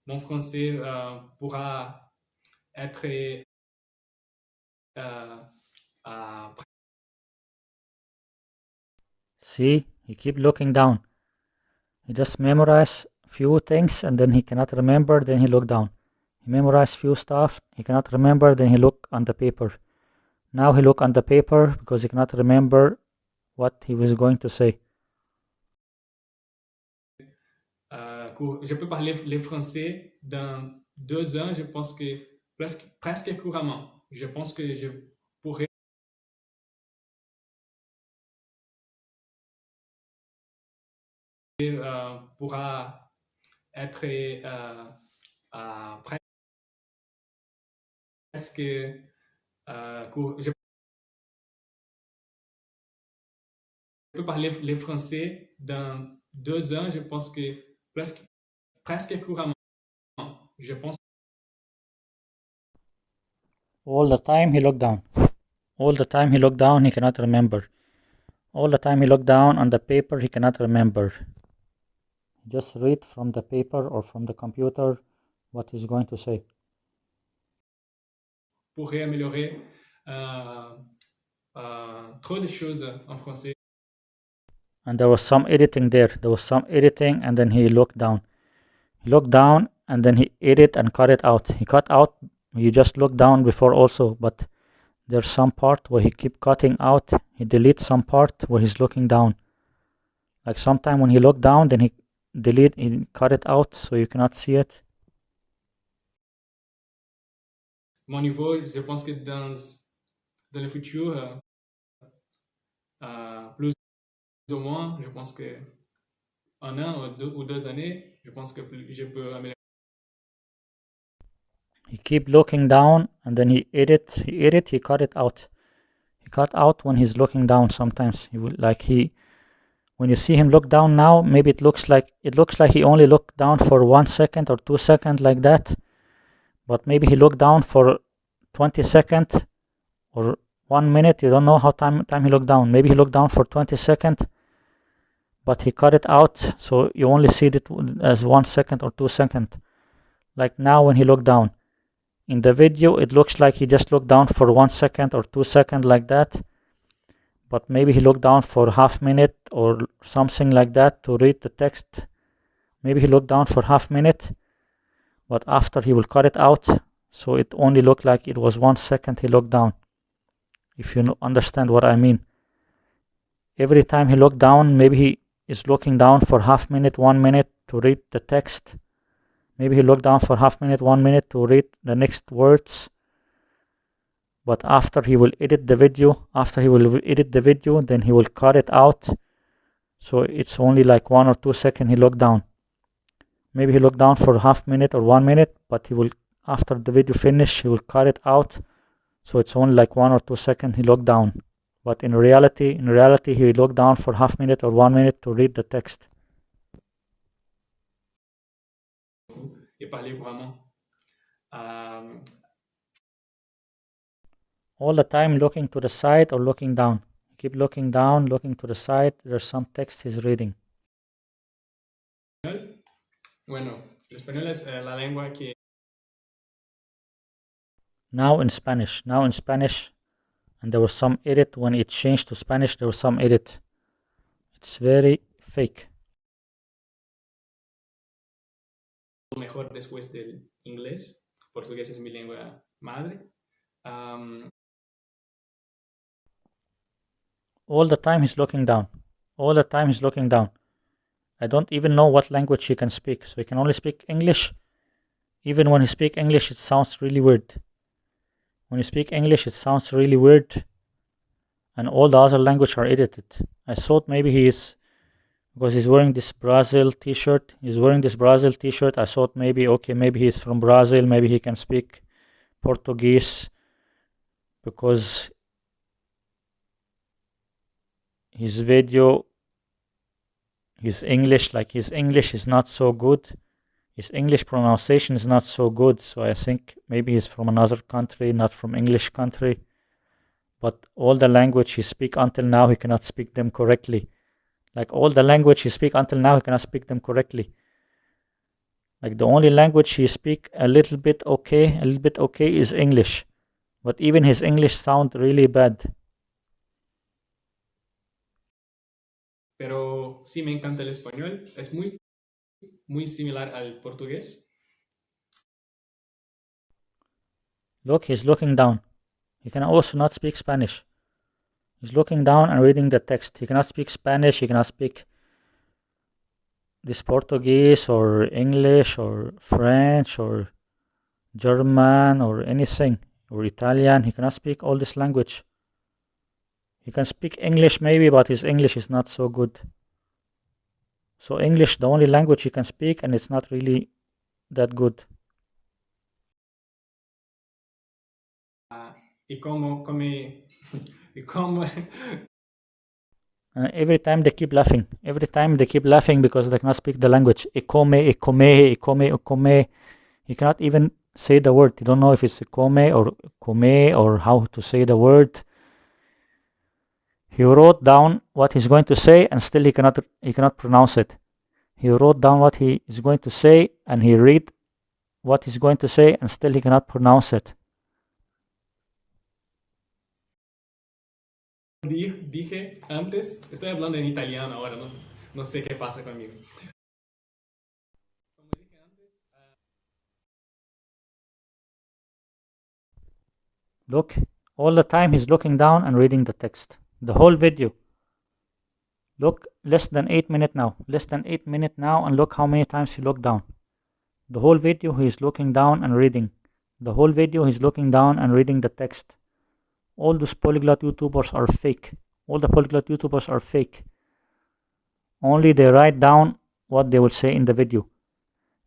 mon français pourra être See, he keep looking down. He just memorize few things, and then he cannot remember, then he look down. He memorize few stuff, he cannot remember, then he look on the paper. Now he look on the paper because he cannot remember what he was going to say. Je peux parler le français dans 2 ans, je pense que presque couramment. Je pense que je pourrais pourra être presque je peux parler le français dans 2 ans, je pense que presque couramment. Je pense. All the time he looked down. All the time he looked down, he cannot remember. All the time he looked down on the paper, he cannot remember. Just read from the paper or from the computer what he's going to say. Pourrait améliorer trop de choses en français. And there was some editing there. And then he looked down. He looked down, and then he edit and cut it out. He cut out. He just looked down before also, but there's some part where he keep cutting out. He deletes some part where he's looking down. Like sometime when he looked down, then he cut it out so you cannot see it. Mon niveau, je pense que dans le futur, plus ou moins, je pense que 1 an ou 2 années, je pense que je peux améliorer. He keep looking down, and then he cut it out. He cut out when he's looking down. Sometimes he will when you see him look down now, maybe it looks like he only looked down for 1 second or 2 seconds like that, but maybe he looked down for 20 seconds or 1 minute. You don't know how time he looked down. Maybe he looked down for 20 seconds, but he cut it out, so you only see it as 1 second or 2 seconds. Like now when he looked down. In the video, it looks like he just looked down for 1 second or 2 seconds like that, but maybe he looked down for half minute or something like that to read the text. Maybe he looked down for half minute, but after he will cut it out, so it only looked like it was 1 second he looked down, if you understand what I mean. Every time he looked down, maybe he is looking down for half minute, 1 minute to read the text. Maybe he looked down for half minute, 1 minute to read the next words. But after he will edit the video, then he will cut it out. So it's only like 1 or 2 seconds he looked down. Maybe he looked down for half minute or 1 minute, but he will, after the video finish, he will cut it out. So it's only like 1 or 2 seconds he looked down. But in reality, he looked down for half minute or 1 minute to read the text. Et parler vraiment. All the time looking to the side or looking down. Keep looking down, looking to the side. There's some text he's reading. Bueno, el español es la lengua que... Now in Spanish, and there was some edit when it changed to Spanish. There was some edit. It's very fake. Mejor después del inglés. Portugués es mi lengua madre. All the time he's looking down. I don't even know what language he can speak, so he can only speak English. Even when he speaks English, it sounds really weird. And all the other languages are edited. I thought maybe because he's wearing this Brazil t-shirt. I thought maybe he's from Brazil. Maybe he can speak Portuguese, because his English is not so good. His English pronunciation is not so good. So I think maybe he's from another country, not from English country. But all the language he speak until now, he cannot speak them correctly. Like the only language he speak a little bit okay is English. But even his English sound really bad. Pero sí me encanta el español. Es muy similar al portugués. Look, he's looking down. He can also not speak Spanish. He's looking down and reading the text. He cannot speak Spanish. He cannot speak this Portuguese or English or French or German or anything, or Italian. He cannot speak all this language. He can speak English maybe, but his English is not so good. So English, the only language he can speak, and it's not really that good. Y como Every time they keep laughing because they cannot speak the language. E come. He cannot even say the word. He don't know if it's come or how to say the word. He wrote down what he's going to say, and still he cannot pronounce it. He wrote down what he is going to say, and he read what he's going to say, and still he cannot pronounce it. Dije antes, estoy hablando en italiano ahora, no sé qué pasa conmigo. Como dije antes, Look, all the time he's looking down and reading the text. The whole video. Look, less than 8 minutes now, and look how many times he looked down. The whole video he's looking down and reading. The text. All those polyglot YouTubers are fake. Only they write down what they will say in the video.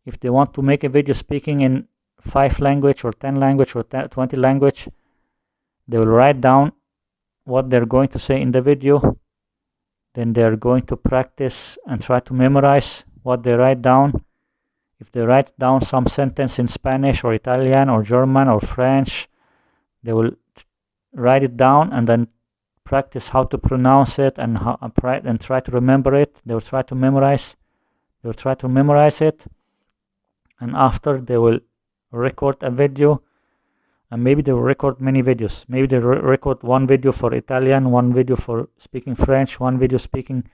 If they want to make a video speaking in 5 language or 10 language or 20 language. They will write down what they're going to say in the video. Then they're going to practice and try to memorize what they write down. If they write down some sentence in Spanish or Italian or German or French, they will write it down and then practice how to pronounce it and try to remember it. They will try to memorize. They will try to memorize it, and after they will record a video, and maybe they will record many videos. Maybe they record one video for Italian, one video for speaking French, one video speaking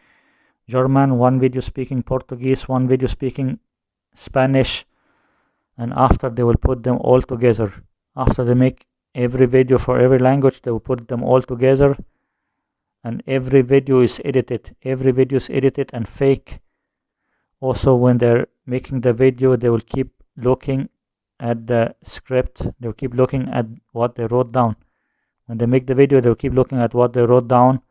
German, one video speaking Portuguese, one video speaking Spanish, and after they will put them all together. After they make every video for every language, they will put them all together, and every video is edited. Every video is edited and fake. Also, when they're making the video, they will keep looking at the script. They will keep looking at what they wrote down. When they make the video, they will keep looking at what they wrote down.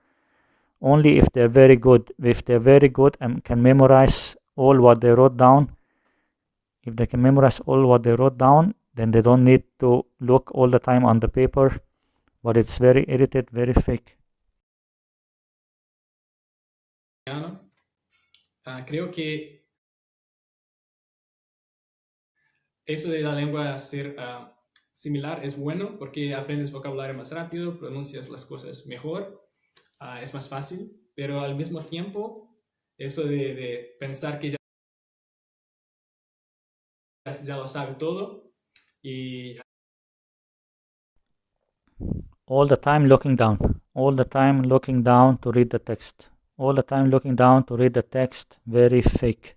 Only if they're very good. If they're very good and can memorize all what they wrote down, if they can memorize all what they wrote down, then they don't need to look all the time on the paper, but it's very edited, very fake. Creo que eso de la lengua ser similar es bueno porque aprendes vocabulario más rápido, pronuncias las cosas mejor, es más fácil, pero al mismo tiempo eso de pensar que ya lo sabe todo y all the time looking down, all the time looking down to read the text, all the time looking down to read the text, very fake.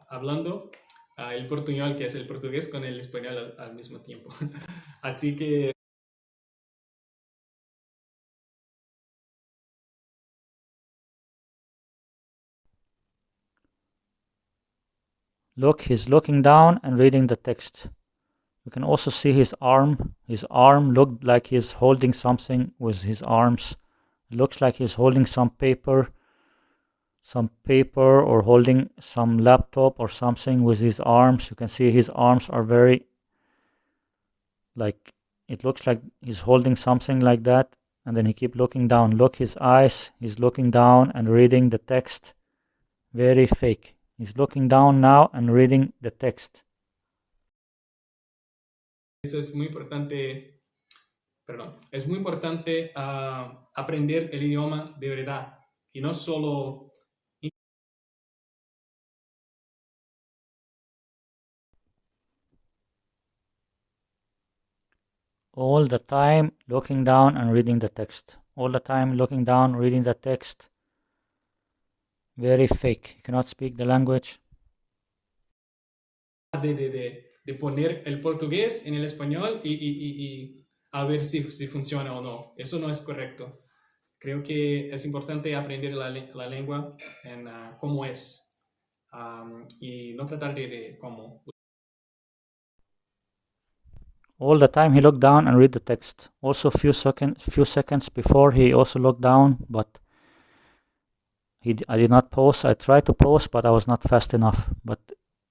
Hablando el portuñol, que es el portugués con el español al mismo tiempo. Así que look, he's looking down and reading the text. You can also see his arm. His arm looked like he's holding something with his arms. It looks like he's holding some paper or holding some laptop or something with his arms. You can see his arms are very, like, it looks like he's holding something like that, and then he keep looking down. Look, his eyes, he's looking down and reading the text. Very fake. He's looking down now and reading the text. Eso es muy importante, es muy importante aprender el idioma de verdad y no solo all the time looking down and reading the text. All the time looking down, reading the text. Very fake. You cannot speak the language. De poner el portugués en el español y a ver si funciona o no. Eso no es correcto. Creo que es importante aprender la lengua en cómo es y no tratar de cómo. All the time he looked down and read the text. Also few seconds before he also looked down, but I did not pause. I tried to pause, but I was not fast enough. But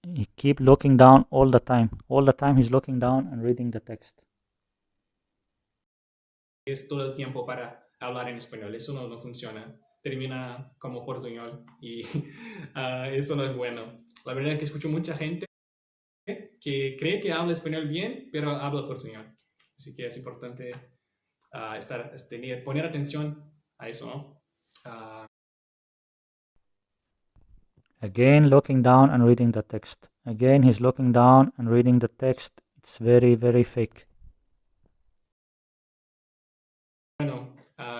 he keep looking down all the time. All the time he's looking down and reading the text. Es todo el tiempo para hablar en español. Eso no funciona. Termina como portuñol y eso no es bueno. La verdad es que escucho mucha gente que cree que habla español bien, pero habla portuñol. Así que es importante poner atención a eso, ¿no? Again, looking down and reading the text. Again, he's looking down and reading the text. It's very, very fake. Bueno,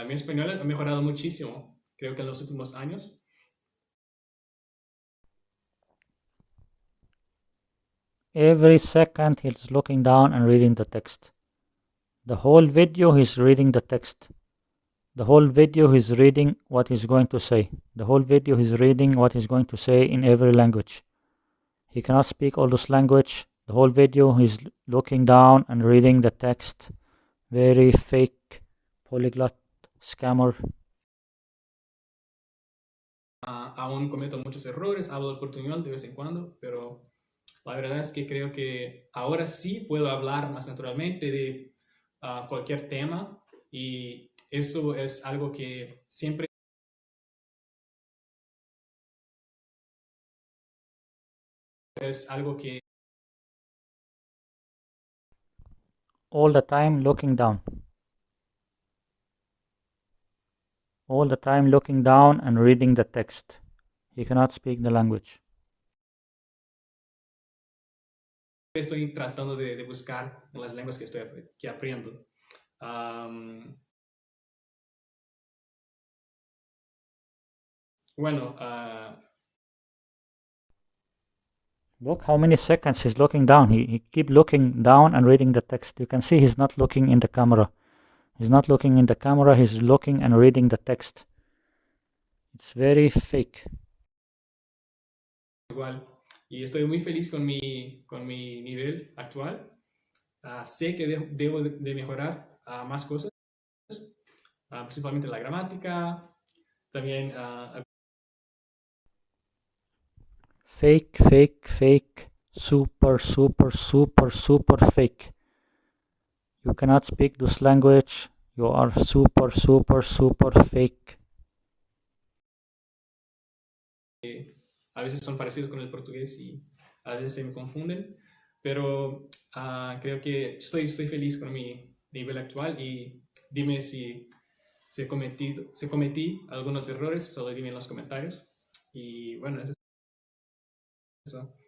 mi español ha mejorado muchísimo, creo que en los últimos años. Every second he's looking down and reading the text. The whole video he's reading the text. The whole video he's reading what he's going to say. The whole video he's reading what he's going to say in every language. He cannot speak all those language. The whole video he's looking down and reading the text. Very fake, polyglot, scammer. Aún cometo muchos errores, hablo el portuñol de vez en cuando, pero La verdad es que creo que ahora sí puedo hablar más naturalmente de cualquier tema y eso es algo que siempre es algo que All the time looking down. All the time looking down and reading the text. He cannot speak the language. estoy tratando de buscar en las lenguas que aprendo. Bueno, Look how many seconds he's looking down. He keep looking down and reading the text. You can see he's not looking in the camera. He's not looking in the camera, he's looking and reading the text. It's very fake. igual. Y estoy muy feliz con mi nivel actual. Sé que debo de mejorar más cosas, principalmente la gramática, también Fake, fake, fake. Super, super, super, super fake. You cannot speak this language. You are super, super, super fake. a veces son parecidos con el portugués y a veces se me confunden, pero creo que estoy feliz con mi nivel actual y dime si cometí algunos errores, solo dime en los comentarios. Y bueno, eso.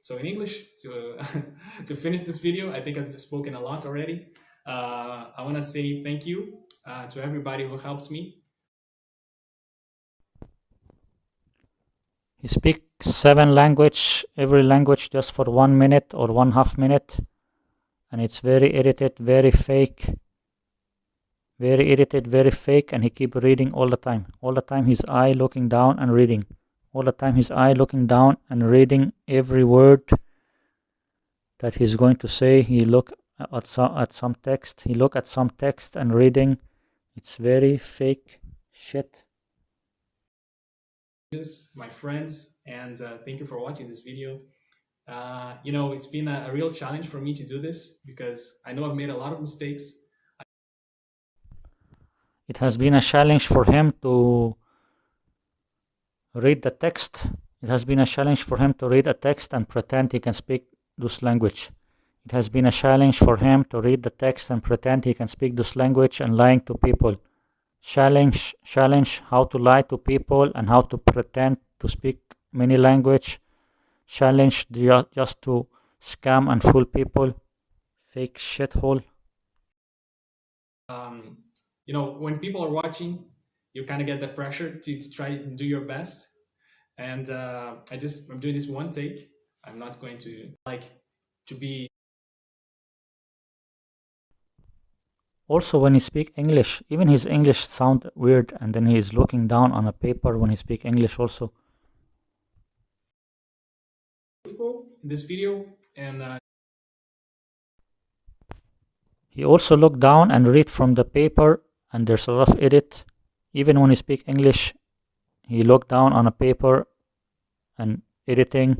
So in English, to finish this video, I think I've spoken a lot already. I want to say thank you to everybody who helped me. He speaks 7 languages, every language just for 1 minute or 1/2 minute. And it's very edited, very fake. Very edited, very fake, and he keep reading all the time. All the time his eye looking down and reading. All the time his eye looking down and reading every word that he's going to say. He look at some text. He look at some text and reading. It's very fake shit. My friends, and thank you for watching this video. You know, it's been a real challenge for me to do this because I know I've made a lot of mistakes. It has been a challenge for him to read the text. It has been a challenge for him to read a text and pretend he can speak this language. It has been a challenge for him to read the text and pretend he can speak this language and lying to people. Challenge how to lie to people and how to pretend to speak many language. Challenge just to scam and fool people. Fake shithole. You know, when people are watching, you kind of get the pressure to try and do your best. And I'm doing this one take. I'm not going to to be. Also, when he speak English, even his English sound weird, and then he is looking down on a paper when he speak English also. In this video, and he also look down and read from the paper, and there's a lot of edit. Even when he speak English, he look down on a paper and editing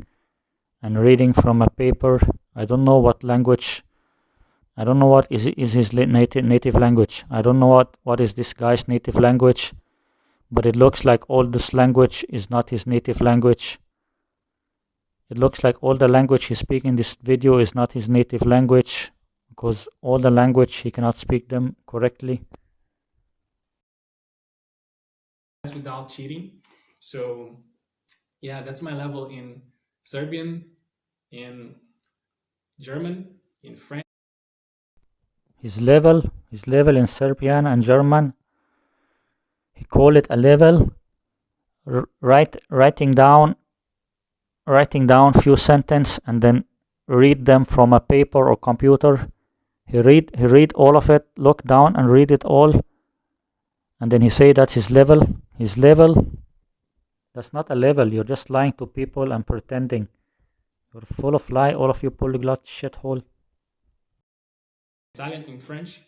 and reading from a paper. I don't know what language. I don't know what is his native language. I don't know what is this guy's native language, but it looks like all this language is not his native language. It looks like all the language he speaks in this video is not his native language, because all the language he cannot speak them correctly. Without cheating. So yeah, that's my level in Serbian, in German, in French. His level in Serbian and German, he call it a level. Writing down few sentences and then read them from a paper or computer. He read all of it, look down and read it all, and then he say that's his level. His level. That's not a level. You're just lying to people and pretending. You're full of lie, all of you polyglot shithole. Italian, in French,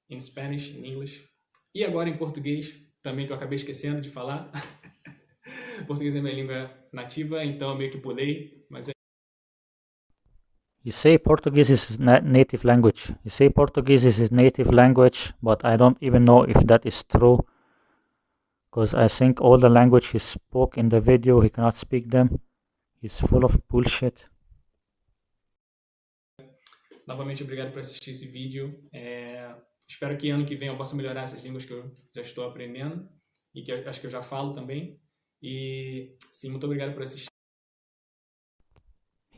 in Spanish, in English. E agora em português, também que eu acabei esquecendo de falar. Português é minha língua nativa, então eu meio que pulei, mas You say Portuguese is his native language. You say Portuguese is his native language, but I don't even know if that is true. Because I think all the language he spoke in the video, he cannot speak them. He's full of bullshit. Novamente, obrigado por assistir esse vídeo. Espero que ano que vem eu possa melhorar essas línguas que eu já estou aprendendo e que eu acho que eu já falo também. E sim, muito obrigado por assistir.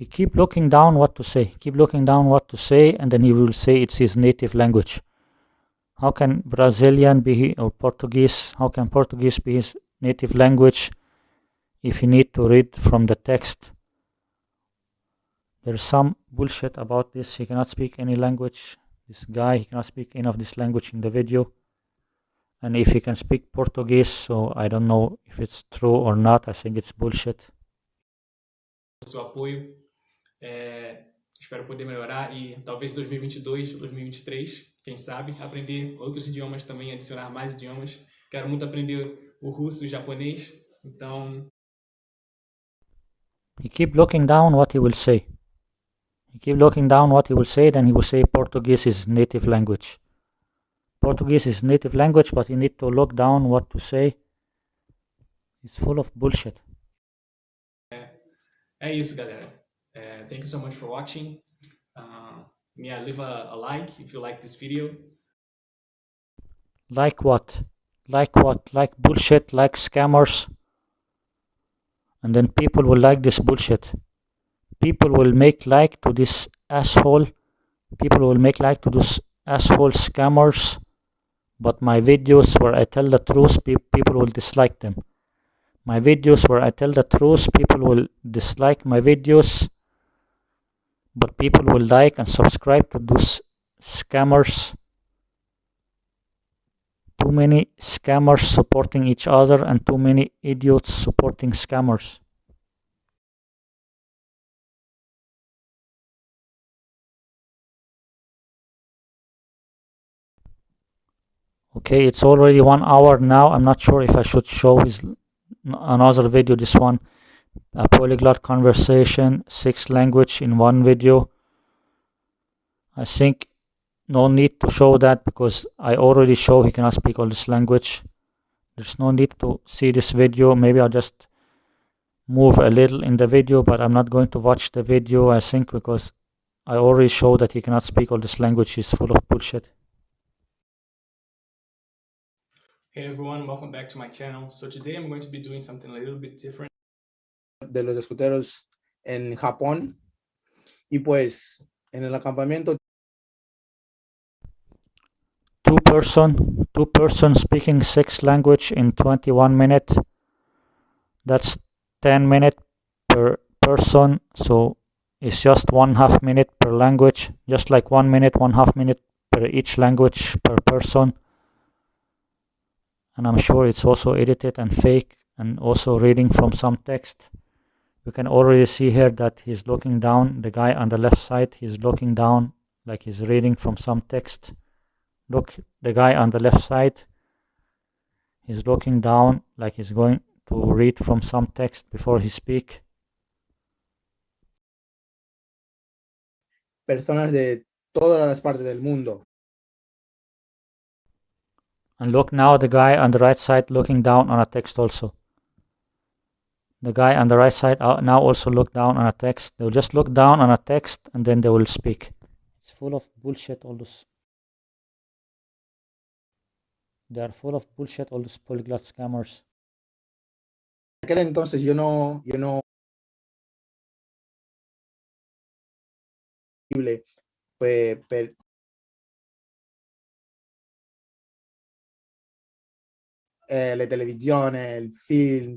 He keep looking down what to say. Keep looking down what to say, and then he will say it's his native language. How can Brazilian be or Portuguese? How can Portuguese be his native language if he need to read from the text? There's some bullshit about this. He cannot speak any language. This guy, he cannot speak any of this language in the video. And if he can speak Portuguese, so I don't know if it's true or not. I think it's bullshit. Seu apoio. Espero poder melhorar e talvez 2022, 2023, quem sabe, aprender outros idiomas também, adicionar mais idiomas. Quero muito aprender o russo e o japonês, então... He keep looking down what he will say. He keep looking down what he will say, then he will say Portuguese is his native language. Portuguese is native language, but he need to look down what to say. It's full of bullshit. É isso, galera. Thank you so much for watching. Yeah, leave a like if you like this video. Like what? Like what? Like bullshit, like scammers. And then people will like this bullshit. People will make like to this asshole. People will make like to those asshole scammers. But my videos where I tell the truth, people will dislike them. My videos where I tell the truth, people will dislike my videos. But people will like and subscribe to those scammers. Too many scammers supporting each other and too many idiots supporting scammers. Okay, it's already 1 hour now. I'm not sure if I should show his another video, this one. A polyglot conversation, 6 language in one video. I think no need to show that because I already show he cannot speak all this language. There's no need to see this video. Maybe I'll just move a little in the video, but I'm not going to watch the video, I think, because I already showed that he cannot speak all this language. He's full of bullshit. Hey everyone, welcome back to my channel. So today I'm going to be doing something a little bit different. De los escuteros en Japón y pues en el acampamento two person speaking 6 language in 21 minutes. That's 10 minutes per person, so it's just 1/2 minute per language, just like 1 minute, 1/2 minute per each language per person. And I'm sure it's also edited and fake and also reading from some text. You can already see here that he's looking down, the guy on the left side, he's looking down like he's reading from some text. Look, the guy on the left side, he's looking down like he's going to read from some text before he speak. personas de todas las partes del mundo. And look now, the guy on the right side looking down on a text also. The guy on the right side now also look down on a text. They'll just look down on a text and then they will speak. It's full of bullshit, all those. They are full of bullshit, all those polyglot scammers. En aquel entonces yo no pues le televisione, il film.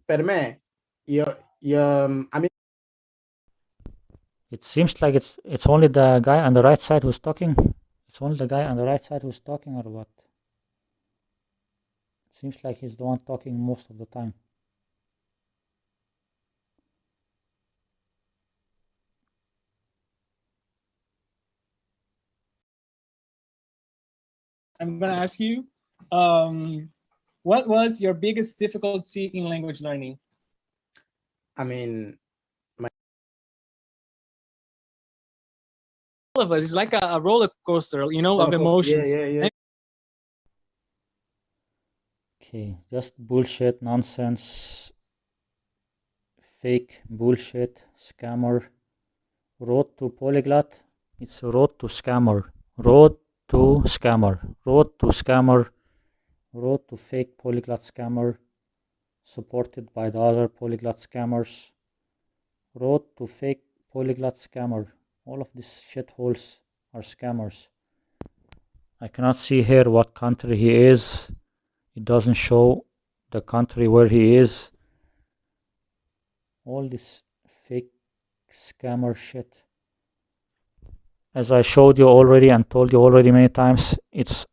Per me, a me It seems like it's only the guy on the right side who's talking. It's only the guy on the right side who's talking, or what? It seems like he's the one talking most of the time. I'm going to ask you, what was your biggest difficulty in language learning? I mean, All of us, it's like a roller coaster, you know, of emotions. yeah. Okay, just bullshit, nonsense, fake bullshit, scammer. Road to Polyglot. It's road to scammer. Road to scammer. Road to scammer. Road to fake Polyglot scammer. Supported by the other Polyglot scammers. Road to fake Polyglot scammer. All of these shitholes are scammers. I cannot see here what country he is. It doesn't show the country where he is. All this fake scammer shit. As I showed you already and told you already many times, it's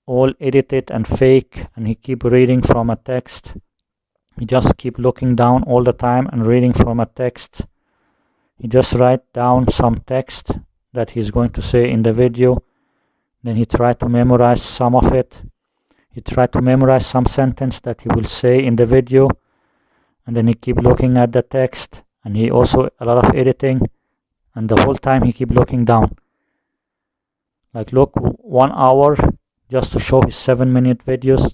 all edited and fake, and he keep reading from a text. He just keep looking down all the time and reading from a text. He just write down some text that he's going to say in the video. Then he try to memorize some of it. He try to memorize some sentence that he will say in the video, and then he keep looking at the text, and he also a lot of editing, and the whole time he keep looking down. Like look, 1 hour just to show his 7-minute videos,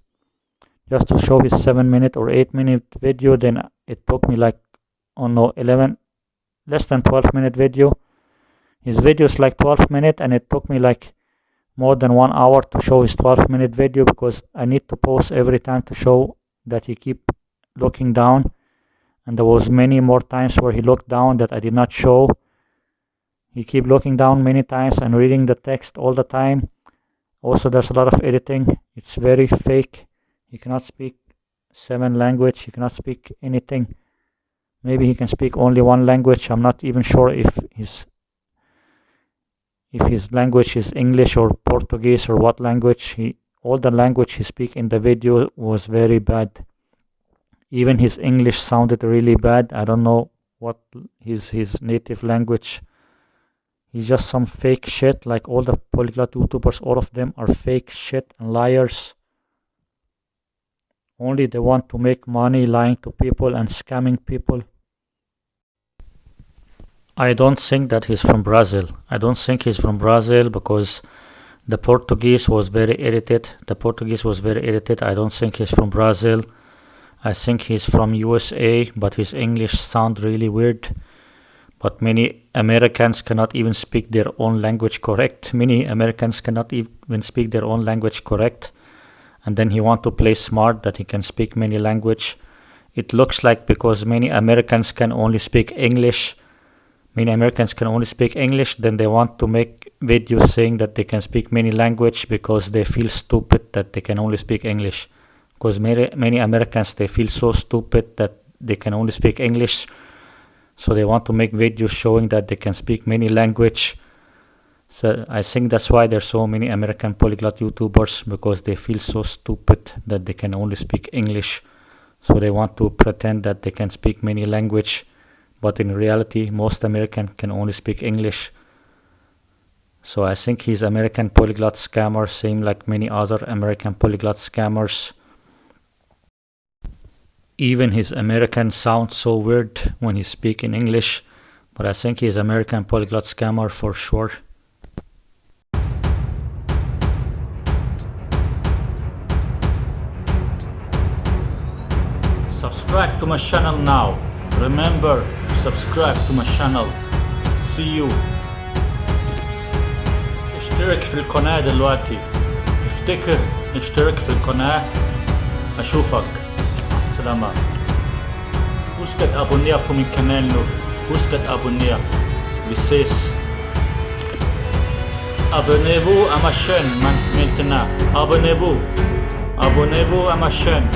just to show his 7-minute or 8-minute video. Then it took me like, oh no, 11, less than 12-minute video. His video is like 12 minutes, and it took me like more than 1 hour to show his 12-minute video, because I need to pause every time to show that he keep looking down. And there was many more times where he looked down that I did not show. He keep looking down many times and reading the text all the time. Also, there's a lot of editing. It's very fake. He cannot speak 7 language. He cannot speak anything. Maybe he can speak only 1 language. I'm not even sure if his language is English or Portuguese or what language. All the language he speak in the video was very bad. Even his English sounded really bad. I don't know what his native language. He's just some fake shit, like all the polyglot YouTubers. All of them are fake shit and liars. Only they want to make money lying to people and scamming people. I don't think that he's from Brazil. I don't think he's from Brazil, because the Portuguese was very edited. I don't think he's from Brazil. I think he's from USA, but his English sound really weird. But many Americans cannot even speak their own language correct. And then he want to play smart that he can speak many language. It looks like because many Americans can only speak English, then they want to make videos saying that they can speak many language because they feel stupid that they can only speak English. Because many Americans, they feel so stupid that they can only speak English. So they want to make videos showing that they can speak many language. So I think that's why there's so many American polyglot YouTubers, because they feel so stupid that they can only speak English. So they want to pretend that they can speak many language, but in reality, most Americans can only speak English. So I think he's American polyglot scammer, same like many other American polyglot scammers. Even his American sounds so weird when he speaks in English, but I think he's American polyglot scammer for sure. Subscribe to my channel now. Remember, subscribe to my channel. See you. اشترك في القناة دلوقتي. افتكر اشترك في القناة. أشوفك. السلامة. Husk at abonnere på min kanal nu. Husk at abonnere. Vi ses. Abonnez-vous à ma chaîne maintenant. Abonnez-vous à ma chaîne.